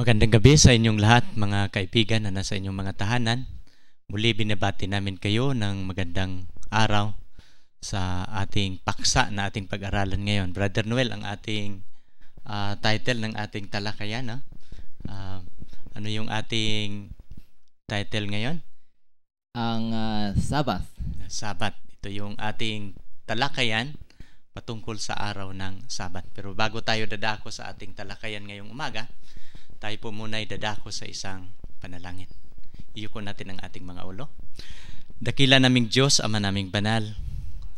Magandang gabi sa inyong lahat, mga kaibigan na nasa inyong mga tahanan. Muli binabati namin kayo ng magandang araw sa ating paksa na ating pag-aralan ngayon. Brother Noel, ang ating title ng ating talakayan. Ano yung ating title ngayon? Ang Sabbath. Sabat. Ito yung ating talakayan patungkol sa araw ng Sabat. Pero bago tayo dadako sa ating talakayan ngayong umaga, tayo po muna ay dadako sa isang panalangin. Iyuko natin ang ating mga ulo. Dakila naming Diyos, Ama naming banal,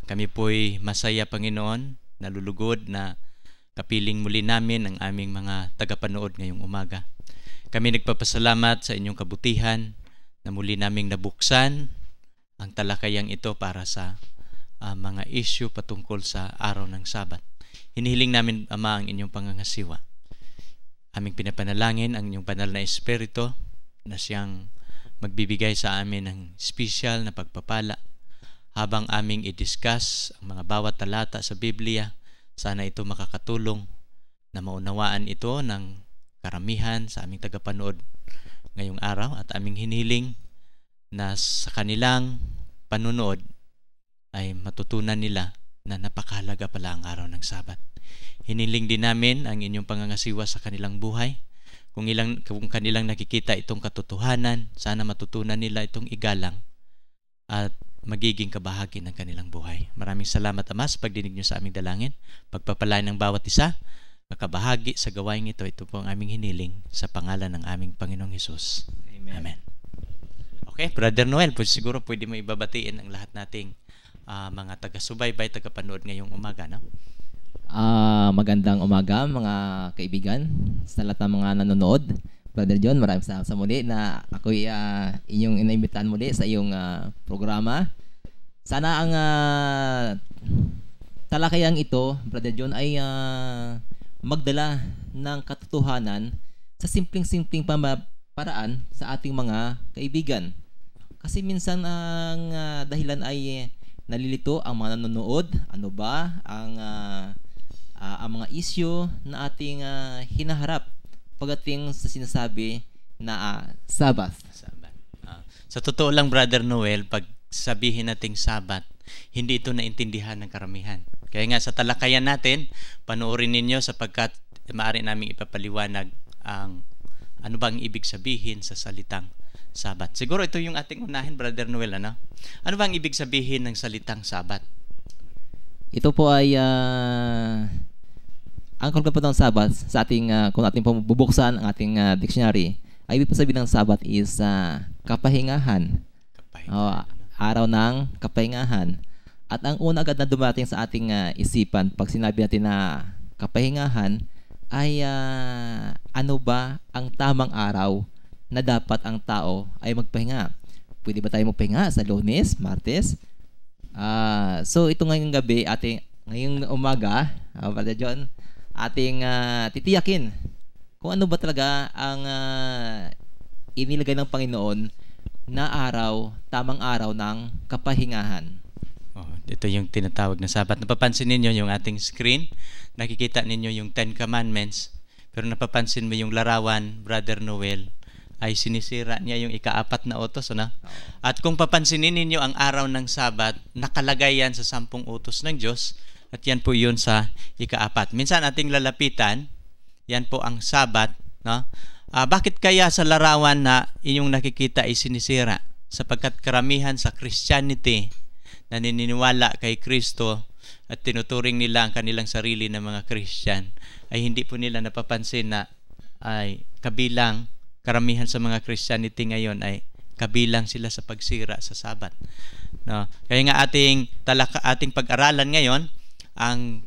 kami po'y masaya, Panginoon, nalulugod na kapiling muli namin ang aming mga tagapanood ngayong umaga. Kami nagpapasalamat sa inyong kabutihan na muli naming nabuksan ang talakayang ito para sa mga issue patungkol sa araw ng Sabat. Hinihiling namin, Ama, ang inyong pangangasiwa. Aming pinapanalangin ang inyong banal na Espiritu na siyang magbibigay sa amin ng special na pagpapala habang aming i-discuss ang mga bawat talata sa Biblia. Sana ito makakatulong na maunawaan ito ng karamihan sa aming tagapanood ngayong araw, at aming hinihiling na sa kanilang panunood ay matutunan nila na napakahalaga pala ang araw ng Sabat. Hiniling din namin ang inyong pangangasiwa sa kanilang buhay. Kung kanilang nakikita itong katotohanan, sana matutunan nila itong igalang at magiging kabahagi ng kanilang buhay. Maraming salamat, Ama, sa pagdinig niyo sa aming dalangin. Pagpapalain ng bawat isa, makabahagi sa gawain ito. Ito po ang aming hiniling sa pangalan ng aming Panginoong Hesus. Amen. Amen. Okay, Brother Noel, siguro pwede mo ibabatiin ang lahat nating mga taga-subaybay, taga-panood ngayong umaga, no? Magandang umaga mga kaibigan sa lahat ng mga nanonood. Brother John, maraming salamat sa muli na ako'y inyong inaimbitahan muli sa iyong programa. Sana ang talakayang ito, Brother John, ay magdala ng katotohanan sa simpleng-simpleng paraan sa ating mga kaibigan. Kasi minsan ang dahilan ay nalilito ang mga nanonood. Ano ba ang mga issue na ating hinaharap pagdating sa sinasabi na Sabbath. Sa totoo lang, Brother Noel, pag sabihin nating Sabat, hindi ito naintindihan ng karamihan. Kaya nga sa talakayan natin, panoorin ninyo sapagkat maaari naming ipapaliwanag ang ano bang ibig sabihin sa salitang Sabat. Siguro ito yung ating unahin, Brother Noel, ano? Ano bang ibig sabihin ng salitang Sabat? Ito po ay ang concept po ng Sabbath sa ating kung ating bubuksan ang ating dictionary, ay ibig sabihin ng Sabbath is kapahingahan. Araw ng kapahingahan. At ang una agad na dumating sa ating isipan pag sinabi natin na kapahingahan ay ano ba ang tamang araw na dapat ang tao ay magpahinga? Pwede ba tayo magpahinga sa Lunes, Martes? So ito ngayong gabi, ngayong umaga, Brother John, ating titiyakin kung ano ba talaga ang inilagay ng Panginoon na tamang araw ng kapahingahan. Ito yung tinatawag na Sabat. Napapansin ninyo yung ating screen, nakikita ninyo yung 10 Commandments, pero napapansin mo yung larawan, Brother Noel, ay sinisira niya yung ika-4 na utos, ano? At kung papansinin ninyo ang araw ng Sabat, nakalagay yan sa 10 utos ng Diyos, at yan po yun sa ika-4. Minsan ating lalapitan, yan po ang Sabat, no? Bakit kaya sa larawan na inyong nakikita ay sinisira? Sapagkat karamihan sa Christianity na naniniwala kay Kristo at tinuturing nila ang kanilang sarili na mga Christian, ay hindi po nila napapansin na ay kabilang, karamihan sa mga Christianity ngayon ay kabilang sila sa pagsira sa Sabat, no? Kaya nga ating pag-aralan ngayon, ang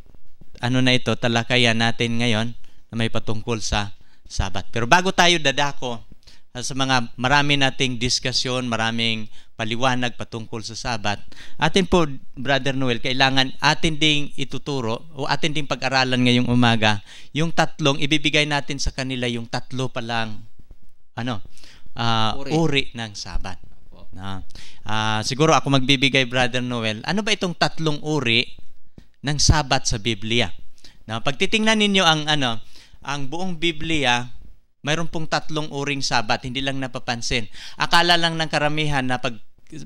talakayan natin ngayon na may patungkol sa Sabat. Pero bago tayo dadako sa mga marami nating diskusyon, maraming paliwanag patungkol sa Sabat, atin po, Brother Noel, kailangan atin ding ituturo o atin ding pag-aralan ngayong umaga yung tatlong, ibibigay natin sa kanila yung tatlo palang uri ng Sabat. Siguro ako magbibigay, Brother Noel, ano ba itong tatlong uri ng Sabat sa Biblia? Pag titingnan ninyo ang buong Biblia, mayroon pong 3 uring Sabat, hindi lang napapansin. Akala lang ng karamihan na pag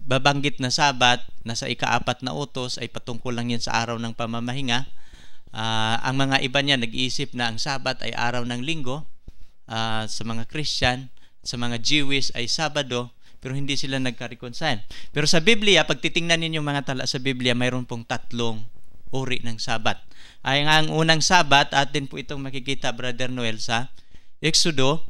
babanggit na Sabat, nasa ika-4 na utos ay patungkol lang yan sa araw ng pamamahinga. Ang mga iba niya nag-iisip na ang Sabat ay araw ng linggo. Sa mga Christian, sa mga Jewish ay Sabado, pero hindi sila nagka-reconcile. Pero sa Biblia, pag titingnan ninyo mga tala sa Biblia, mayroon pong 3 uri ng Sabat. Ay ang unang Sabat, atin po itong makikita, Brother Noel, sa Exodo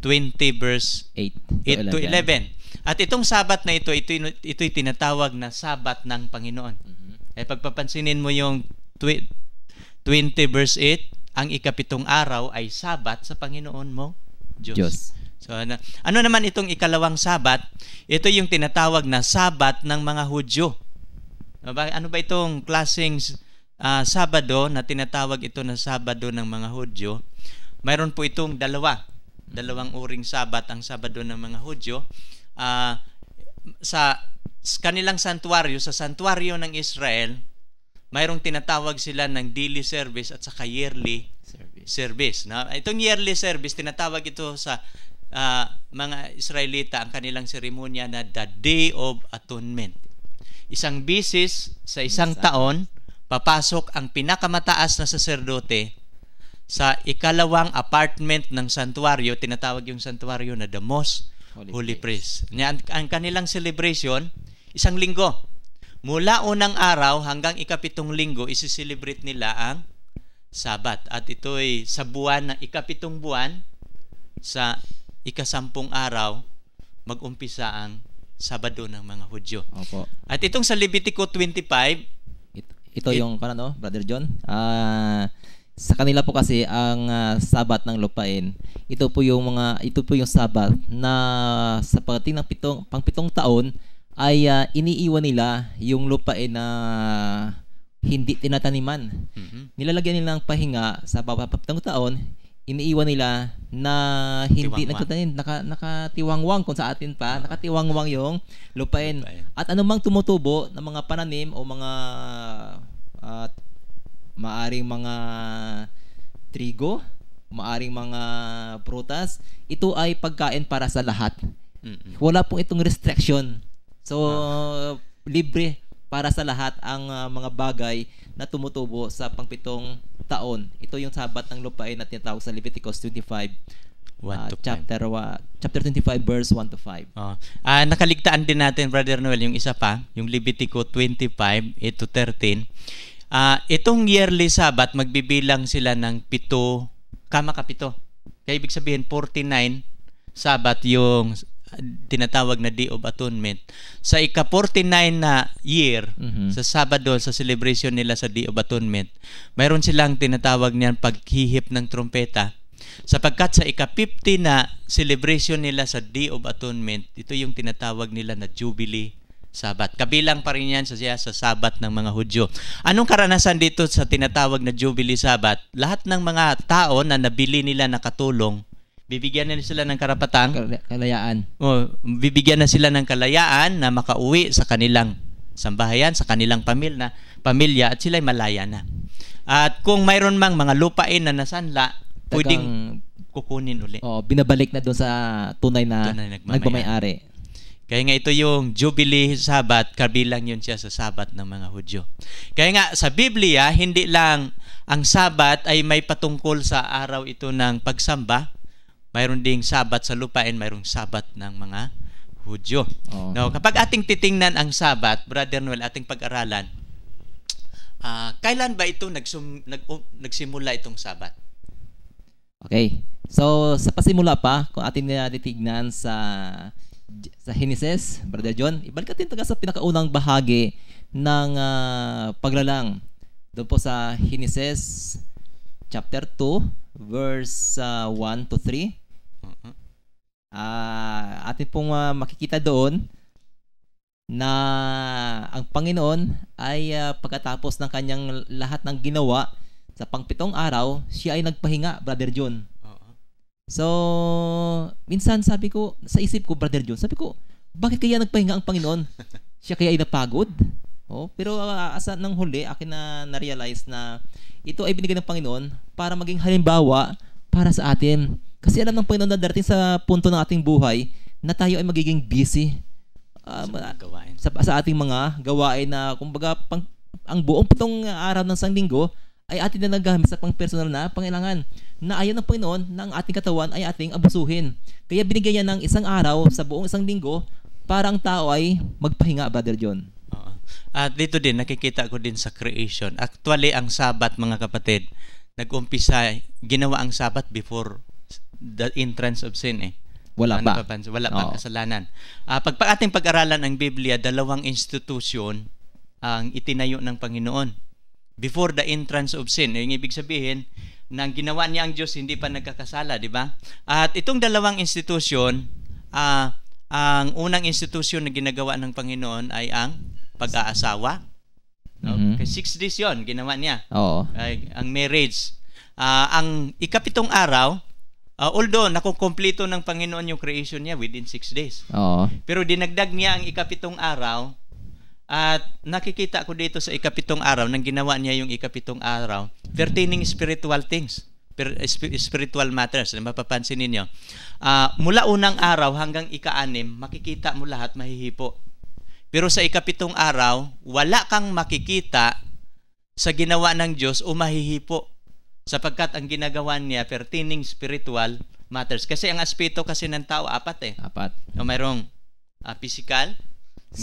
20 verse 8 to 11. At itong Sabat na ito'y tinatawag na Sabat ng Panginoon. Ay pagpapansinin mo yung 20 verse 8, ang ika-7 araw ay Sabat sa Panginoon mo, Diyos. So, ano naman itong ikalawang Sabat? Ito yung tinatawag na Sabat ng mga Hudyo. Ano ba itong klaseng Sabado na tinatawag ito na Sabado ng mga Hudyo? Mayroon po itong dalawang uring Sabat ang Sabado ng mga Hudyo. Sa kanilang santuario, sa santuario ng Israel, mayroong tinatawag sila ng daily service at saka yearly service. Itong yearly service, tinatawag ito sa mga Israelita ang kanilang seremonya na the Day of Atonement. Isang bisis sa isang taon, papasok ang pinakamataas na saserdote sa ikalawang apartment ng santuario. Tinatawag yung santuario na the Most Holy Place. Ang kanilang celebration, isang linggo. Mula unang araw hanggang ika-7 linggo, isi-celebrate nila ang Sabat. At ito'y sa buwan ng ika-7 buwan, sa ika-10 araw, mag-umpisa ang Sabado ng mga Hudyo. Opo. At itong sa Levitico 25, ito yung Brother John. Sa kanila po kasi ang Sabat ng lupain. Ito po yung Sabat na sa pagdating ng pang-7 taon ay iniiwan nila yung lupain na hindi tinataniman. Nilalagyan nila ng pahinga sa bawat 7 taon. Iniiwan nila na hindi nagtatanim, nakatiwangwang kung sa atin pa, nakatiwangwang yung lupain. At anumang tumutubo ng mga pananim o mga maaring mga trigo, maaring mga prutas, ito ay pagkain para sa lahat. Wala pong itong restriction. So, libre para sa lahat ang mga bagay na tumutubo sa pang-7 taon. Ito yung Sabat ng lupain na tinatawag sa Leviticus 25, chapter 25, verse 1 to 5. Nakaligtaan din natin, Brother Noel, yung isa pa, yung Leviticus 25, 8 to 13. Itong yearly Sabat, magbibilang sila ng 7, kama-kapito. Kaya ibig sabihin, 49 Sabat yung tinatawag na Day of Atonement. Sa ika-49 na year, sa Sabado, sa celebration nila sa Day of Atonement, mayroon silang tinatawag niyan paghihip ng trumpeta. Sapagkat sa ika-50 na celebration nila sa Day of Atonement, ito yung tinatawag nila na Jubilee Sabat. Kabilang pa rin yan sa Sabat ng mga Hudyo. Anong karanasan dito sa tinatawag na Jubilee Sabat? Lahat ng mga tao na nabili nila na katulong, bibigyan na sila ng karapatang kalayaan. Bibigyan na sila ng kalayaan na makauwi sa kanilang sambahayan, sa kanilang pamilya at sila'y malaya na. At kung mayroon mang mga lupain na nasanla, pwedeng kukunin uli. Binabalik na doon sa tunay na nagmamay-ari. Kaya nga ito yung Jubilee Sabat, kabilang yun siya sa Sabat ng mga Hudyo. Kaya nga sa Biblia, hindi lang ang Sabat ay may patungkol sa araw ito ng pagsamba. Mayroon ding Sabat sa lupain, mayroong Sabat ng mga Hudyo. Now, kapag ating titingnan ang Sabat, Brother Noel, ating pag-aralan, kailan ba ito nagsimula itong Sabat? Okay. So, sa pasimula pa, kung ating titignan sa Genesis, Brother John, ibalik natin taga sa pinakaunang bahagi ng paglalang. Doon po sa Genesis chapter 2, verse 1 to 3. Atin pong makikita doon na ang Panginoon ay pagkatapos ng kanyang lahat ng ginawa sa pang-7 araw, siya ay nagpahinga, Brother John. So, minsan sabi ko, sa isip ko, Brother John, sabi ko, bakit kaya nagpahinga ang Panginoon? Siya kaya ay napagod? Pero asa ng huli, akin na na-realize na ito ay binigay ng Panginoon para maging halimbawa para sa atin. Kasi alam ng Panginoon na darating sa punto ng ating buhay na tayo ay magiging busy sa ating mga gawain na kumbaga ang buong 7 araw ng isang linggo ay atin na nagamit sa pang-personal na pangailangan na ayaw ng Panginoon na ang ating katawan ay ating abusuhin. Kaya binigyan niya ng isang araw sa buong isang linggo para ang tao ay magpahinga, Brother John. At dito din, nakikita ko din sa creation. Actually, ang Sabat, mga kapatid, nag-umpisa, ginawa ang Sabat before the entrance of sin eh. Wala pa kasalanan. Pag ating pag-aralan ang Biblia, 2 institusyon ang itinayo ng Panginoon before the entrance of sin. Yung ibig sabihin, nang ginawa niya ang Diyos, hindi pa nagkakasala, di ba? At itong 2 institusyon, ang unang institusyon na ginagawa ng Panginoon ay ang pag-aasawa. No? Kaya 6 days yun, ginawa niya. Ang marriage. Ang ika-7 araw, although nakukumpleto ng Panginoon yung creation niya within 6 days. Pero dinagdag niya ang ika-7 araw at nakikita ko dito sa ika-7 araw nang ginawa niya yung ika-7 araw pertaining spiritual things, spiritual matters. Mapapansin ninyo, mula unang araw hanggang ika-6 makikita mo lahat mahihipo. Pero sa ika-7 araw, wala kang makikita sa ginawa ng Diyos o mahihipo. Sapagkat ang ginagawa niya pertaining spiritual matters. Kasi ang aspeto kasi ng tao, 4 eh. 4. Mayroong physical,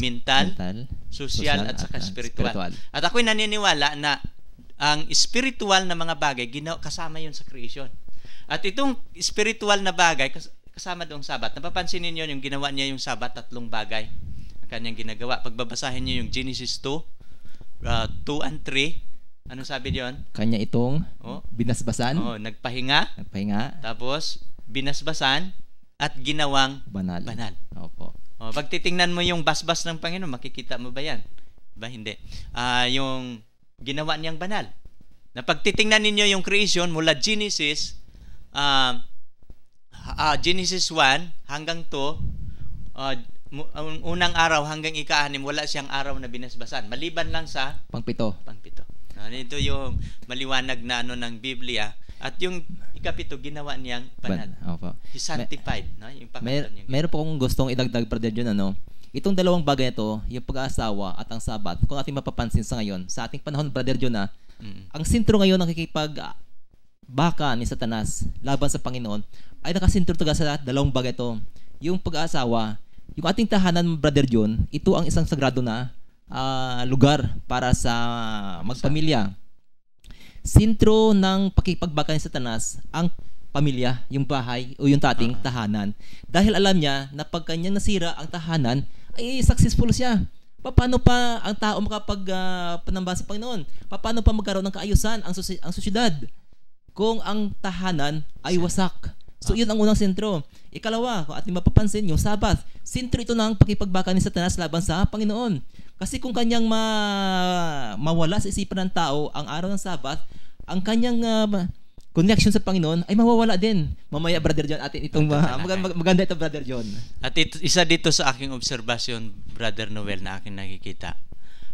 mental, social at saka spiritual. At ako'y naniniwala na ang spiritual na mga bagay, kasama yun sa creation. At itong spiritual na bagay, kasama doong Sabat. Napapansin ninyo yung ginawa niya yung Sabat, 3 bagay kanyang ginagawa. Pagbabasahin niyo yung Genesis 2 and 3, ano sabi diyon? Kanya itong binasbasan. Nagpahinga. Tapos binasbasan at ginawang banal. Opo. Pag titingnan mo yung basbas ng Panginoon, makikita mo ba yan? Ba hindi. Yung ginawa niyang banal. Na pag titingnan ninyo yung creation mula Genesis Genesis 1 hanggang 2, unang araw hanggang ika-6, wala siyang araw na binasbasan. Maliban lang sa pang-7. Ito yung maliwanag na ng Biblia. At yung ika-7, ginawa niyang banal. He sanctified. Meron po akong gustong idagdag, Brother John, itong 2 bagay na ito, yung pag-aasawa at ang Sabat, kung ating mapapansin sa ngayon, sa ating panahon, Brother John, ang sentro ngayon ng baka ni Satanas laban sa Panginoon ay nakasentro talaga sa 2 bagay ito. Yung pag-aasawa, yung ating tahanan, Brother John, ito ang isang sagrado na lugar para sa magpamilya. Sentro ng pakipagbaka ni Satanas ang pamilya, yung bahay o yung ating tahanan. Dahil alam niya na pag kanyang nasira ang tahanan, ay successful siya. Paano pa ang tao makapagpanamba sa Panginoon? Paano pa magkaroon ng kaayusan ang sosyedad kung ang tahanan ay wasak? So, yun ang unang sentro. Ikalawa, kung ating mapapansin, yung Sabat. Sentro ito ng pakipagbaka ni Satanas laban sa Panginoon. Kasi kung kanyang mawala sa isipan ng tao ang araw ng Sabat, ang kanyang connection sa Panginoon ay mawawala din. Mamaya, Brother John, atin itong maganda ito, Brother John. At isa dito sa aking obserbasyon, Brother Noel, na aking nakikita.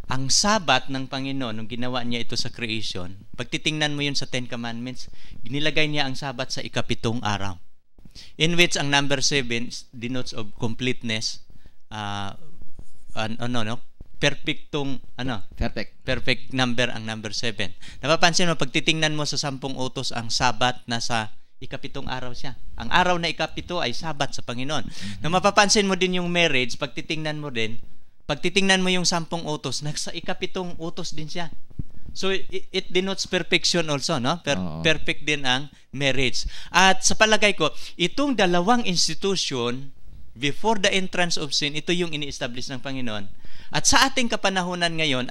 Ang Sabat ng Panginoon, nung ginawa niya ito sa creation, pag titingnan mo yun sa 10 Commandments, ginilagay niya ang Sabat sa ika-7 araw. In which ang number 7 denotes of completeness, perfect number ang number 7. Napapansin mo, pag titingnan mo sa 10 utos, ang Sabat nasa ika-7 araw siya. Ang araw na ika-7 ay Sabat sa Panginoon. Na mapapansin mo din yung marriage, pag titingnan mo yung 10 utos, nasa ika-7 utos din siya. So, it denotes perfection also, no? Perfect din ang marriage. At sa palagay ko, itong 2 institution, before the entrance of sin, ito yung ini-establish ng Panginoon. At sa ating kapanahunan ngayon,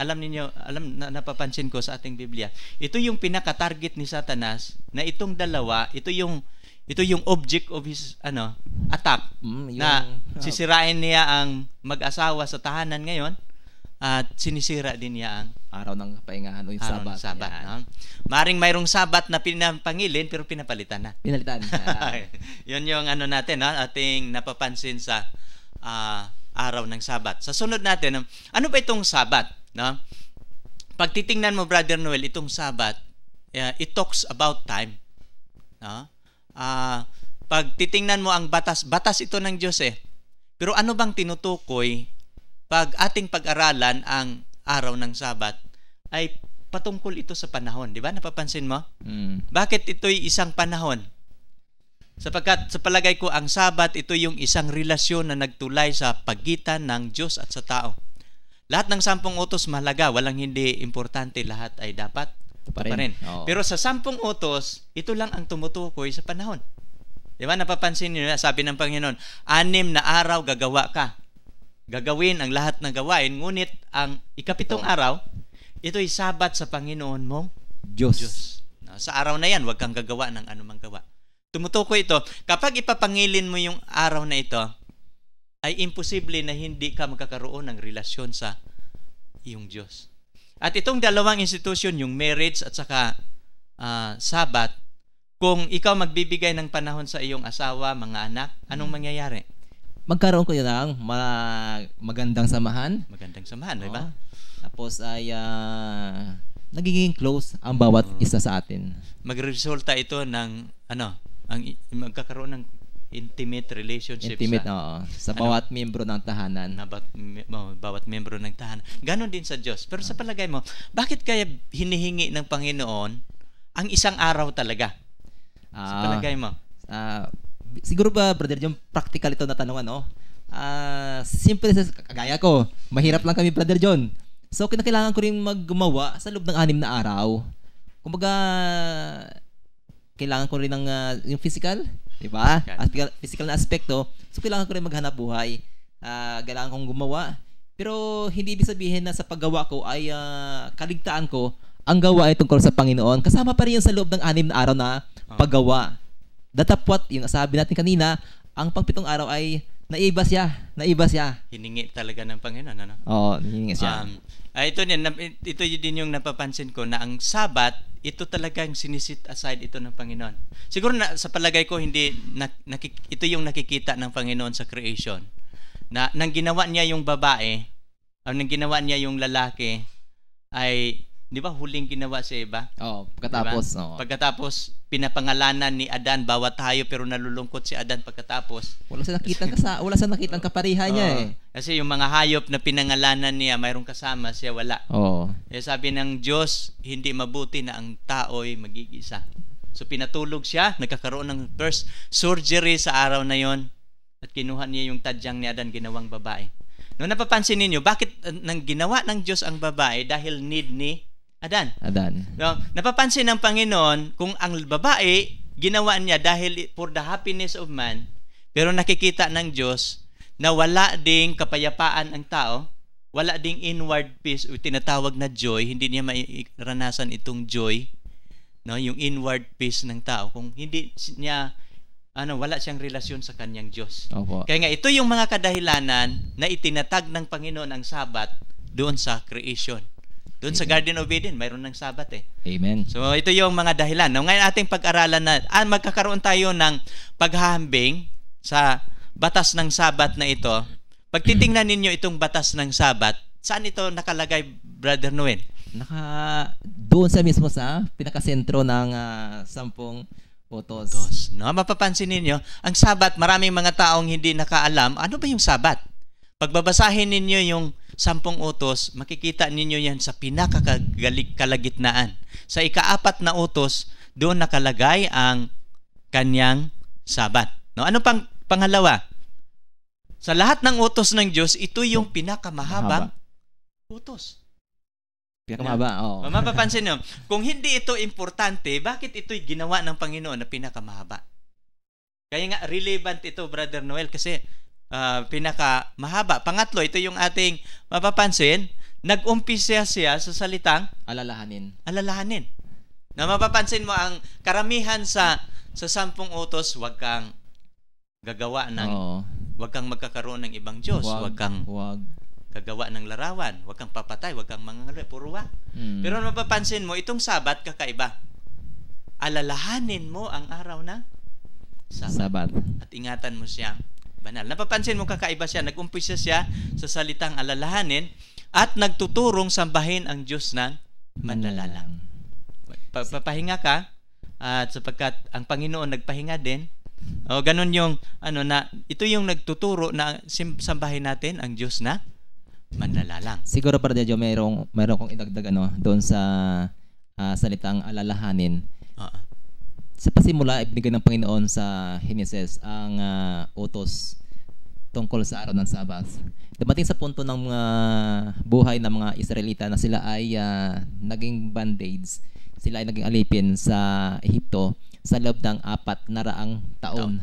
napapansin ko sa ating Biblia, ito yung pinaka-target ni Satanas, na itong 2, ito yung object of his attack, na sisirain niya ang mag-asawa sa tahanan ngayon, at sinisira din niya ang araw ng kapahingahan o yung Sabat. No? Maring mayroong Sabat na pinapangilin pero pinapalitan na. Yun yung natin, ating napapansin sa araw ng Sabat. Sa sunod natin, ano ba itong Sabat? No? Pag titingnan mo, Brother Noel, itong Sabat, it talks about time. No? pag titingnan mo ang batas ito ng Diyos eh. Pero ano bang tinutukoy pag ating pag-aralan ang araw ng Sabat ay patungkol ito sa panahon, di ba? Napapansin mo? Bakit ito'y isang panahon? Sapagkat sa palagay ko, ang Sabat, ito yung isang relasyon na nagtulay sa pagitan ng Diyos at sa tao. Lahat ng 10 utos mahalaga, walang hindi importante, lahat ay dapat pa rin. Pero sa 10 utos, ito lang ang tumutukoy sa panahon. Di ba? Napapansin niyo, sabi ng Panginoon, 6 na araw gagawa ka. Gagawin ang lahat ng gawain, ngunit ang ika-7 araw, ito'y Sabat sa Panginoon mong Diyos. Sa araw na yan, huwag kang gagawa ng anumang gawa. Tumutukoy ito, kapag ipapangilin mo yung araw na ito, ay imposible na hindi ka magkakaroon ng relasyon sa iyong Diyos. At itong dalawang institusyon, yung marriage at saka Sabat, kung ikaw magbibigay ng panahon sa iyong asawa, mga anak, anong mangyayari? Magkaroon ko yun ng magandang samahan. Magandang samahan, di ba? Tapos ay nagiging close ang bawat isa sa atin. Magresulta ito ng magkakaroon ng intimate relationship sa bawat miyembro ng tahanan. Bawat miyembro ng tahanan. Ganon din sa Diyos. Pero sa palagay mo, bakit kaya hinihingi ng Panginoon ang isang araw talaga? Sa palagay mo? Siguro ba, brother, yung practical ito na tanong, simple, kagaya ko, mahirap lang kami, brother John. So, kinakailangan ko rin maggumawa sa loob ng 6 na araw. Kumbaga, kailangan ko rin ng yung physical, di ba? Physical na aspekto. So, kailangan ko rin maghanap buhay. Kailangan kong gumawa. Pero, hindi ibig sabihin na sa paggawa ko ay kaligtaan ko ang gawa ay tungkol sa Panginoon. Kasama pa rin yun sa loob ng 6 na araw na paggawa. Datapwat, yung sabi natin kanina, ang pang-7 araw ay naiba siya. Hiningi talaga ng Panginoon, ano? Oo, hiningi siya. Ito din yung napapansin ko na ang Sabat, ito talagang sinisit aside ito ng Panginoon. Siguro na sa palagay ko ito yung nakikita ng Panginoon sa creation. Na nang ginawa niya yung babae, nang ginawa niya yung lalaki ay, di ba, huling ginawa si Eva? Pagkatapos. Diba? Pagkatapos, pinapangalanan ni Adan bawat hayop, pero nalulungkot si Adan pagkatapos. Wala sa nakitang kaparihan niya eh. Kasi yung mga hayop na pinangalanan niya, mayroong kasama, siya wala. Sabi ng Diyos, hindi mabuti na ang tao'y magigisa. So pinatulog siya, nagkakaroon ng first surgery sa araw na yon, at kinuha niya yung tadyang ni Adan, ginawang babae. No, napapansin ninyo, bakit nang ginawa ng Diyos ang babae? Dahil need ni Adan. No, napapansin ng Panginoon kung ang babae ginawa niya dahil for the happiness of man, pero nakikita ng Diyos na wala ding kapayapaan ang tao, wala ding inward peace o tinatawag na joy, hindi niya maranasan itong joy, no, yung inward peace ng tao kung hindi niya wala siyang relasyon sa kanyang Diyos. Kaya nga ito yung mga kadahilanan na itinatag ng Panginoon ang Sabat doon sa creation. Doon sa Garden of Eden, mayroon ng Sabat eh. Amen. So, ito yung mga dahilan. Now, ngayon ating pag-aralan na, magkakaroon tayo ng paghahambing sa batas ng Sabat na ito. Pag titingnan ninyo itong batas ng Sabat, saan ito nakalagay, Brother Noel? Doon sa mismo sa pinakasentro ng 10 utos. No, mapapansin ninyo, ang Sabat, maraming mga taong hindi nakaalam, ano ba yung Sabat? Pagbabasahin ninyo yung 10 utos, makikita ninyo yan sa pinakakalagitnaan. Sa ika-4 na utos, doon nakalagay ang kanyang Sabat. No, ano pang pangalawa? Sa lahat ng utos ng Diyos, ito yung pinakamahabang utos. Pinakamahaba, Mapapansin nyo, kung hindi ito importante, bakit ito'y ginawa ng Panginoon na pinakamahaba? Kaya nga, relevant ito, Brother Noel, kasi pinakamahaba. Pangatlo, ito yung ating mapapansin, nag-umpisa siya sa salitang alalahanin. Na mapapansin mo, ang karamihan sa 10 utos, wag kang gagawa ng, wag kang magkakaroon ng ibang Diyos, wag kang gagawa ng larawan, wag kang papatay, wag kang mangangalay, puro wag. Pero mapapansin mo, itong Sabat kakaiba. Alalahanin mo ang araw ng Sabat. At ingatan mo siya banal. Napapansin mo kakaiba siya, nag-umpisa siya sa salitang alalahanin at nagtuturong sambahin ang Diyos ng manlalalang. Papahinga ka at sapagkat ang Panginoon nagpahinga din, O ganun yung na ito yung nagtuturo na sambahin natin ang Diyos na manlalalang. Siguro para medyo mayroong kong idagdag doon sa salitang alalahanin. Sa pasimula, ibinigay ng Panginoon sa Henesis ang utos tungkol sa araw ng Sabat. Dumating sa punto ng buhay ng mga Israelita na sila ay naging bondage. Sila ay naging alipin sa Ehipto sa loob ng 400 taon.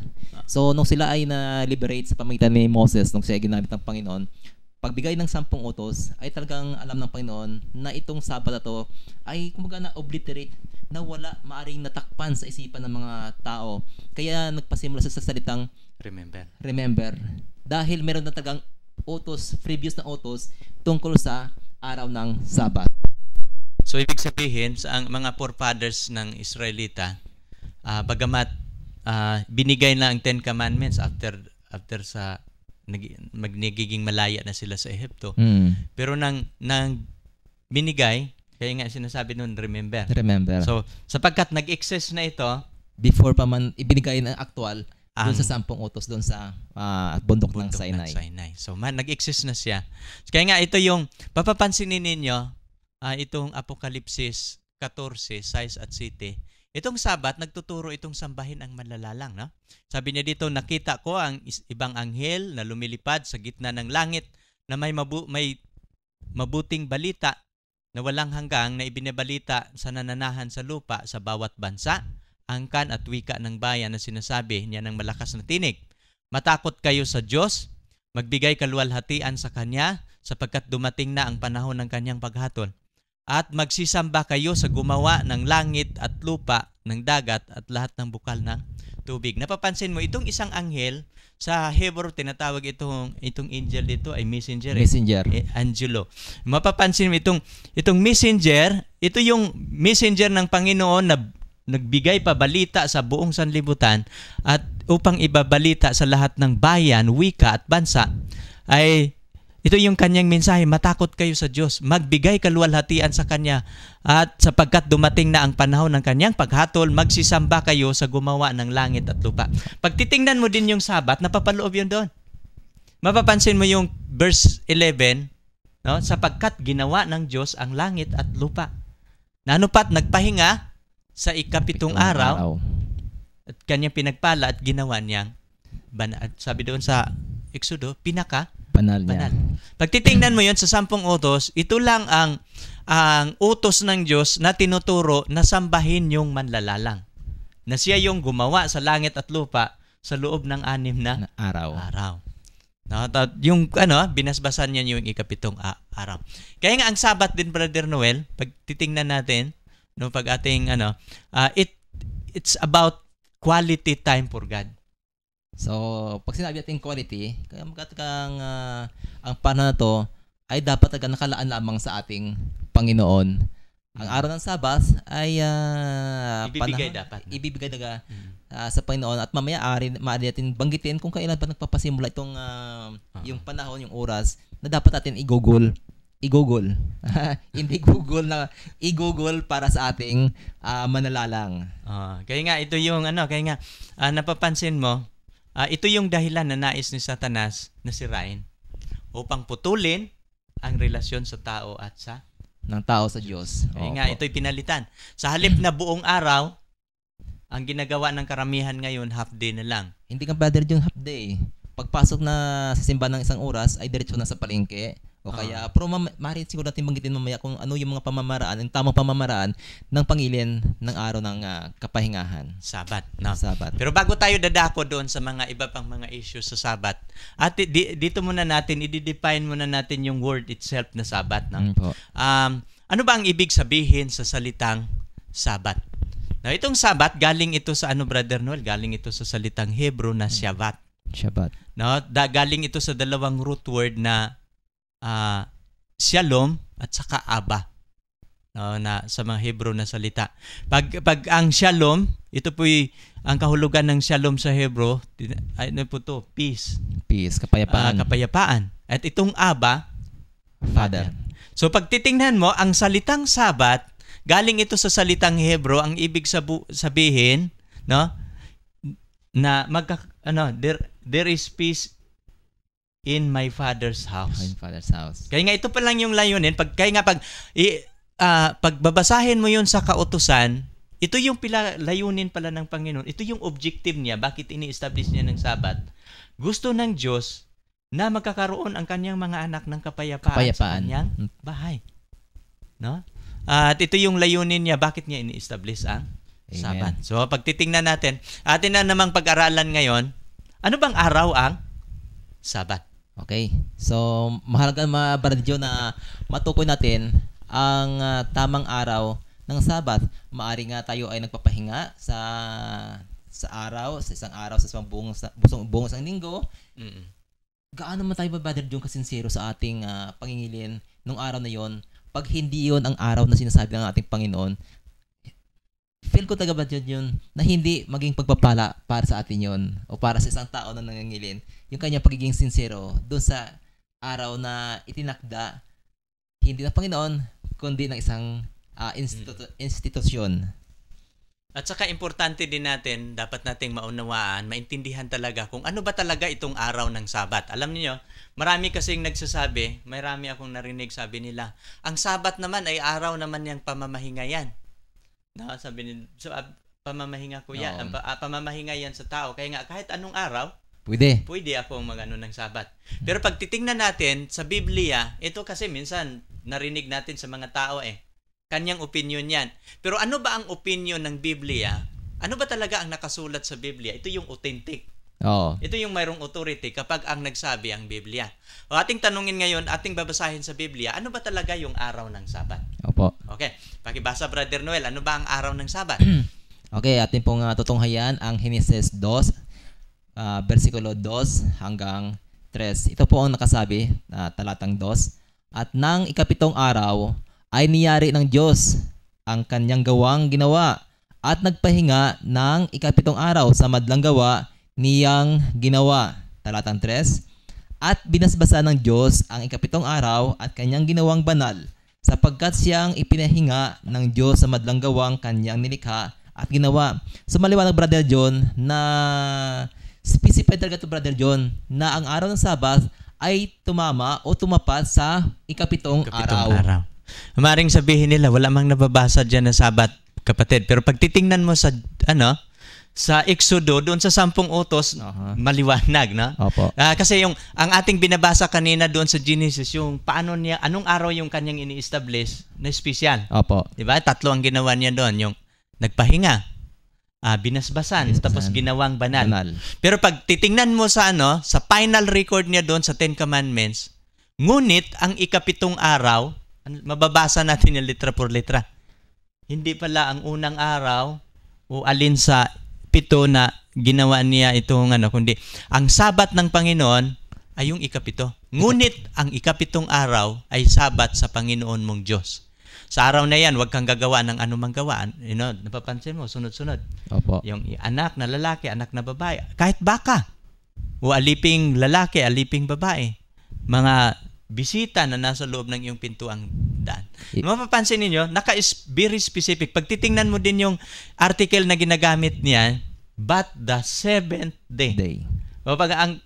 So, nung sila ay na-liberate sa pamagitan ni Moses, nung siya ay ginamit ng Panginoon, pagbigay ng 10 utos, ay talagang alam ng Panginoon na itong Sabat na to ay kumbaga na-obliterate, na wala maaring natakpan sa isipan ng mga tao. Kaya nagpasimula sa salitang remember. Dahil meron na talagang utos, previous na utos, tungkol sa araw ng Sabat. So, ibig sabihin, sa mga forefathers ng Israelita, bagamat binigay na ang 10 Commandments after sa nagiging malaya na sila sa Ehipto. Pero nang binigay, kaya nga sinasabi nun, remember. So, sapagkat nag-exist na ito, before pa man ibinigay ng actual, doon sa 10 utos, doon sa bundok ng Sinai. So, nag-exist na siya. Kaya nga ito yung, papapansinin ninyo, itong Apokalipsis 14, 6 at 7, itong Sabat, nagtuturo itong sambahin ang manlalalang. No? Sabi niya dito, nakita ko ang ibang anghel na lumilipad sa gitna ng langit na may mabuting balita na walang hanggang na ibinabalita sa nananahan sa lupa sa bawat bansa, angkan at wika ng bayan na sinasabi niya ng malakas na tinig. Matakot kayo sa Diyos, magbigay kaluwalhatian sa Kanya sapagkat dumating na ang panahon ng Kanyang paghatol. At magsisamba kayo sa gumawa ng langit at lupa, ng dagat at lahat ng bukal ng tubig. Napapansin mo, itong isang anghel, sa Hebrew tinatawag itong angel dito ay messenger. Angelo. Mapapansin mo itong messenger, ito yung messenger ng Panginoon na nagbigay pabalita sa buong sanlibutan at upang ibabalita sa lahat ng bayan, wika at bansa ay ito yung kanyang mensahe, matakot kayo sa Diyos, magbigay kaluwalhatian sa Kanya, at sapagkat dumating na ang panahon ng Kanyang paghatol, magsisamba kayo sa gumawa ng langit at lupa. Pag titingnan mo din yung Sabat, napapaloob yun doon. Mapapansin mo yung verse 11, no? Sapagkat ginawa ng Diyos ang langit at lupa. Nanupat, nagpahinga sa ikapitong araw at Kanyang pinagpala at ginawa niyang banal. Sabi doon sa Exodo, banal. Pag titingnan mo yun sa 10 utos, ito lang ang utos ng Diyos na tinuturo na sambahin yung manlalalang. Na siya yung gumawa sa langit at lupa sa loob ng 6 na araw. No, yung binasbasan niya yung ikapitong araw. Kaya nga ang Sabat din, Brother Noel, pag titingnan natin, no, pag ating it's about quality time for God. So, pag sinabi natin quality, kaya ang panahon na to ay dapat nakalaan lamang sa ating Panginoon. Ang araw ng Sabat ay ibibigay sa Panginoon, at mamaya maaari natin banggitin kung kailan ba nagpapasimula itong yung panahon, yung oras na dapat natin i-google. Hindi i-google para sa ating manlalalang. Kaya nga ito yung kaya nga napapansin mo, ito yung dahilan na nais ni Satanas na sirain upang putulin ang relasyon sa tao at ng tao sa Diyos. Kaya nga ito'y pinalitan. Sa halip na buong araw, ang ginagawa ng karamihan ngayon, half day na lang. Hindi ka pwede yung half day. Pagpasok na sa simbahan ng 1 oras, ay diretso na sa palengke. O kaya, pero maaari siguro natin banggitin mamaya kung ano yung mga pamamaraan, yung tamang pamamaraan ng pangilin ng araw ng kapahingahan. Sabat. No? Sabat. Pero bago tayo dadako doon sa mga iba pang mga issues sa Sabat, at dito muna natin, i-define muna natin yung word itself na Sabat. No? Ano ba ang ibig sabihin sa salitang Sabat? Now, itong Sabat, galing ito sa Brother Noel? Galing ito sa salitang Hebrew na Shabbat. No? Galing ito sa dalawang root word na Shalom at saka Abba, no, na sa mga Hebrew na salita. Pag ang Shalom, ito po'y ang kahulugan ng Shalom sa Hebrew, ano po to? Peace, kapayapaan. At itong Abba, Father. So pag titingnan mo, ang salitang Sabat, galing ito sa salitang Hebrew, ang ibig sabihin, no? na there is peace in my Father's house. In Father's house. Kaya nga ito pa lang yung layunin. Pag babasahin mo yun sa kautusan, ito yung layunin pala ng Panginoon. Ito yung objective niya. Bakit ini-establish niya ng Sabat? Gusto ng Diyos na magkakaroon ang kanyang mga anak ng kapayapaan. Sa kanyang bahay. No? At ito yung layunin niya. Bakit niya ini-establish ang Sabat? So, pag titingnan natin, atin na namang pag-aralan ngayon, ano bang araw ang Sabat? Okay. So, mahalaga mga Bradyo na matukoy natin ang tamang araw ng Sabat. Maari nga tayo ay nagpapahinga sa araw, sa isang araw, sa isang buong isang linggo. Gaano man tayo, Brother John, kasinsero sa ating pangingilin nung araw na yon? Pag hindi yon ang araw na sinasabi ng ating Panginoon, feel ko talaga, Brother John, na hindi maging pagpapala para sa atin yon o para sa isang tao na nangangilin yung kanya pagiging sincero doon sa araw na itinakda hindi ng Panginoon kundi ng isang institusyon. At saka importante din natin, dapat nating maunawaan, maintindihan talaga kung ano ba talaga itong araw ng Sabat. Alam niyo, marami kasing nagsasabi, marami akong narinig, sabi nila, ang Sabat naman ay araw naman yung pamamahinga yan. No, sabi nila, pamamahinga ko yan, pamamahinga yan sa tao. Kaya nga, kahit anong araw, Pwede akong mag-ano ng Sabat. Pero pag titingnan natin sa Biblia, ito kasi minsan narinig natin sa mga tao kanyang opinion yan. Pero ano ba ang opinion ng Biblia? Ano ba talaga ang nakasulat sa Biblia? Ito yung authentic. Ito yung mayroong authority kapag ang nagsabi ang Biblia. O ating tanungin ngayon, ating babasahin sa Biblia, ano ba talaga yung araw ng Sabat? Opo. Okay. Pakibasa, Brother Noel, ano ba ang araw ng Sabat? Okay, ating pong tutunghayan ang Genesis 2, versikulo 2 hanggang 3. Ito po ang nakasabi, talatang 2. At nang ikapitong araw ay niyari ng Diyos ang kanyang gawang ginawa at nagpahinga ng ikapitong araw sa madlang gawa niyang ginawa. Talatang 3. At binasbasa ng Diyos ang ikapitong araw at kanyang ginawang banal sapagkat siyang ipinahinga ng Diyos sa madlang gawang kanyang nilikha at ginawa. So maliwanag, Brother John, na specified talaga to, Brother John, na ang araw ng Sabat ay tumama o tumapat sa ikapitong araw. Maring sabihin nila, wala mang nababasa dyan na Sabat, kapatid. Pero pag titingnan mo sa Exodo, doon sa 10 utos, maliwanag, no? Opo. Kasi ang ating binabasa kanina doon sa Genesis, yung paano niya, anong araw yung kanyang ini-establish na espesyal. Opo. Diba? 3 ang ginawa niya doon, yung nagpahinga, binasbasan, tapos ginawang banal. Pero pag titingnan mo sa sa final record niya doon sa 10 Commandments, ngunit ang ikapitong araw, mababasa natin yung litra por litra. Hindi pala ang unang araw o alin sa 7 na ginawa niya itong kundi ang Sabat ng Panginoon ay yung ikapito. Ngunit ang ikapitong araw ay Sabat sa Panginoon mong Diyos. Sa araw na yan, huwag kang gagawa ng anumang gawaan. Napapansin mo, sunod-sunod. Opo. Yung anak na lalaki, anak na babae. Kahit baka. O aliping lalaki, aliping babae. Mga bisita na nasa loob ng iyong pintuang daan. Mapapansin ninyo, very specific. Pag titingnan mo din yung article na ginagamit niya, but the 7th day. O pag ang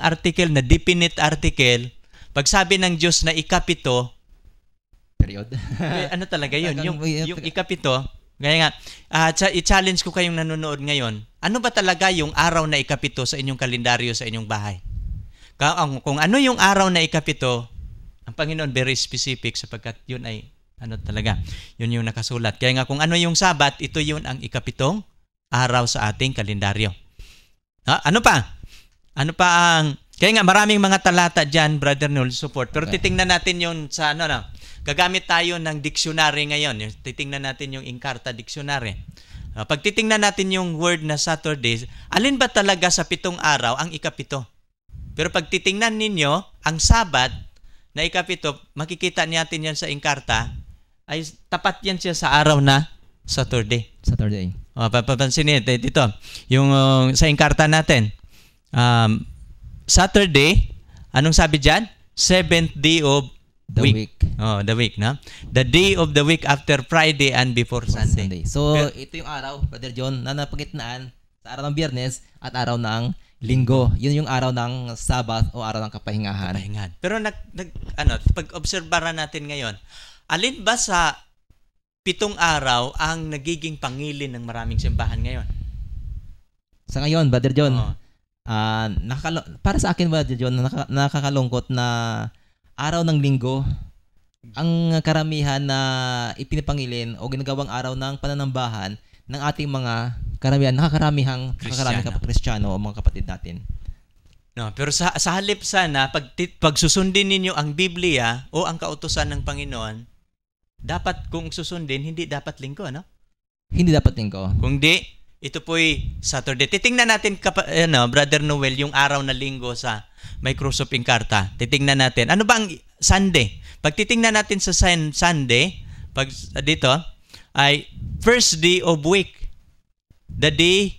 article na definite article, pag sabi ng Diyos na ikapito, period. Ano talaga yun? Yung ikapito, kaya nga, i-challenge ko kayong nanonood ngayon, ano ba talaga yung araw na ikapito sa inyong kalendaryo sa inyong bahay? Kung ano yung araw na ikapito, ang Panginoon very specific sapagkat yun ay talaga, yun yung nakasulat. Kaya nga kung ano yung Sabat, ito yun ang ikapitong araw sa ating kalendaryo. Ano pa? Kaya nga maraming mga talata dyan, Brother Noel, support. Pero titingnan natin yun sa gagamit tayo ng dictionary ngayon. Titingnan natin yung Encarta Dictionary. Pag titingnan natin yung word na Saturday, alin ba talaga sa 7 araw ang ikapito? Pero pag titingnan ninyo, ang Sabat na ikapito, makikita natin yan sa Encarta, ay tapat yan siya sa araw na Saturday. Papansin niyo, dito, yung sa Encarta natin, Saturday, anong sabi dyan? 7th day of the week. The week, no? The day of the week after Friday and before Sunday. So, ito yung araw, Brother John, na napagitnaan sa sa araw ng Biyernes at araw ng Linggo. Yun yung araw ng Sabat o araw ng kapahingahan. Pero pag-obserbaran natin ngayon, alin ba sa 7 araw ang nagiging pangilin ng maraming simbahan ngayon? Sa ngayon, Brother John, para sa akin, Brother John, nakakalungkot na araw ng Linggo, ang karamihan na ipinapangilin o ginagawang araw ng pananambahan ng ating mga nakakaramihang Kristiyano o mga kapatid natin. No, pero sa halip sana, pag susundin ninyo ang Biblia o ang kautusan ng Panginoon, dapat kung susundin, hindi dapat Linggo, ano? Hindi dapat Linggo. Kung di, ito po'y Saturday. Titingnan natin, Brother Noel, yung araw na Linggo sa may Cruz of Encarta. Titingnan natin. Ano ba ang Sunday? Pag titingnan natin sa Sunday, pag dito, ay first day of week. The day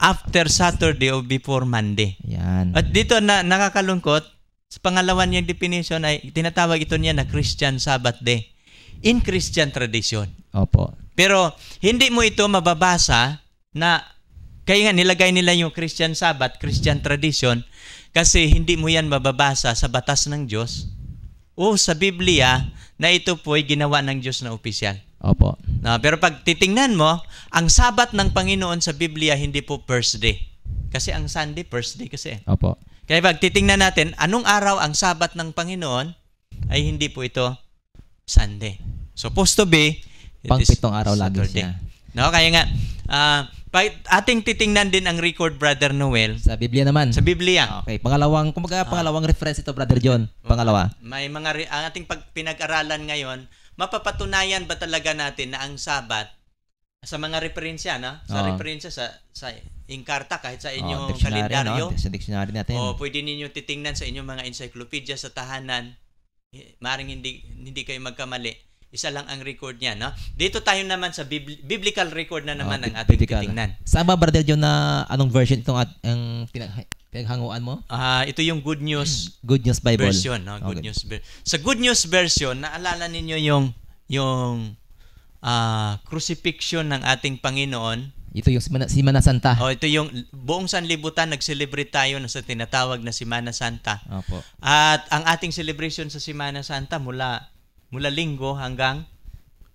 after Saturday or before Monday. Yan. At dito nakakalungkot, sa pangalawan niyang definition ay tinatawag ito niya na Christian Sabbath Day. In Christian tradition. Opo. Pero hindi mo ito mababasa na kaya nga nilagay nila yung Christian Sabbath, Christian tradition, kasi hindi mo yan mababasa sa batas ng Diyos o sa Biblia na ito po ay ginawa ng Diyos na opisyal. Opo. Pero pag titingnan mo, ang Sabat ng Panginoon sa Biblia hindi po first day. Kasi ang Sunday, first day kasi. Opo. Kaya pag titingnan natin, anong araw ang Sabat ng Panginoon, ay hindi po ito Sunday. Supposed to be, pang-7 araw lagi siya. No, kaya nga, ating titingnan din ang record, Brother Noel. Sa Biblia naman. Sa Biblia. Okay, pangalawang reference ito, Brother John. Pangalawa. May ang ating pinag-aralan ngayon, mapapatunayan ba talaga natin na ang Sabat, sa mga referensya, no? Sa referensya sa Encarta, kahit sa inyong kalendaryo. Sa dictionary natin. O pwede ninyo titingnan sa inyong mga encyclopedia sa tahanan. Maring hindi kayo magkamali. Isa lang ang record niya, no? Dito tayo naman sa biblical record na naman ang ating titingnan. Saan ba, Brother John, na anong version itong pinaghanguan mo? Ito yung Good News Good News Bible version, no? Good News sa Good News version, naalala ninyo yung crucifixion ng ating Panginoon. Ito yung Semana Santa. Ito yung buong sanlibutan nag-celebrate tayo sa tinatawag na Semana Santa. Opo. At ang ating celebration sa Semana Santa mula Linggo hanggang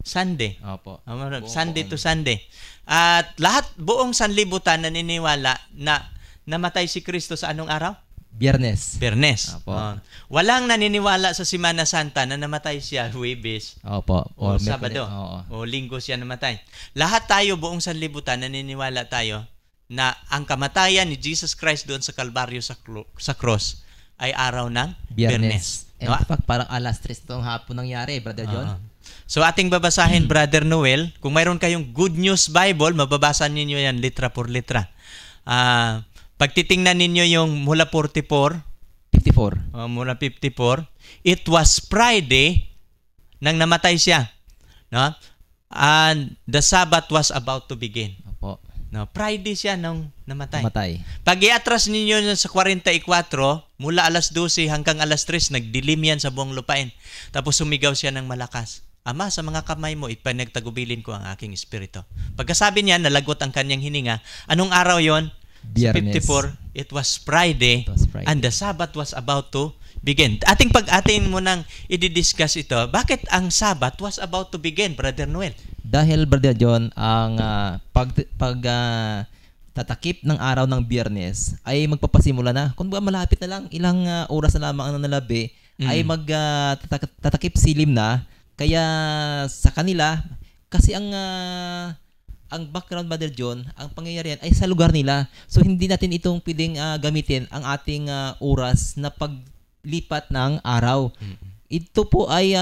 Sunday. Opo. Sunday to Sunday. At buong sanlibutan naniniwala na namatay si Kristo sa anong araw? Biyernes. Opo. Walang naniniwala sa Semana Santa na namatay siya Huwebes. Opo. O Sabado. O Linggo siya namatay. Lahat tayo, buong sanlibutan, naniniwala tayo na ang kamatayan ni Jesus Christ doon sa Kalbaryo sa cross ay araw ng Biyernes. In fact, parang alas 3 itong hapon nangyari, Brother John. So ating babasahin, Brother Noel. Kung mayroon kayong Good News Bible, mababasa ninyo yan litra por litra. Pag titingnan ninyo yung mula 54, mula 54, it was Friday nang namatay siya. No? And the Sabbath was about to begin. Opo. No, Friday siya nung namatay. Pag i-atras ninyo sa 44, mula alas 12 hanggang alas 3, nagdilim yan sa buong lupain. Tapos sumigaw siya ng malakas. Ama, sa mga kamay mo, ipanagtagubilin ko ang aking espiritu. Pagkasabi niya, nalagot ang kanyang hininga. Anong araw yon? Biyernes. 54, it was Friday, and the Sabbath was about to begin. Ating mo nang i-discuss ito, bakit ang Sabbath was about to begin, Brother Noel? Dahil, Brother John, ang tatakip ng araw ng Biyernes ay magpapasimula na. Kung ba malapit na lang, ilang oras na lamang ang nalabi, ay tatakip silim na. Kaya sa kanila, kasi ang background, Brother John, ang pangyayari yan ay sa lugar nila. So, hindi natin itong pwedeng gamitin ang ating oras na paglipat ng araw. Ito po ay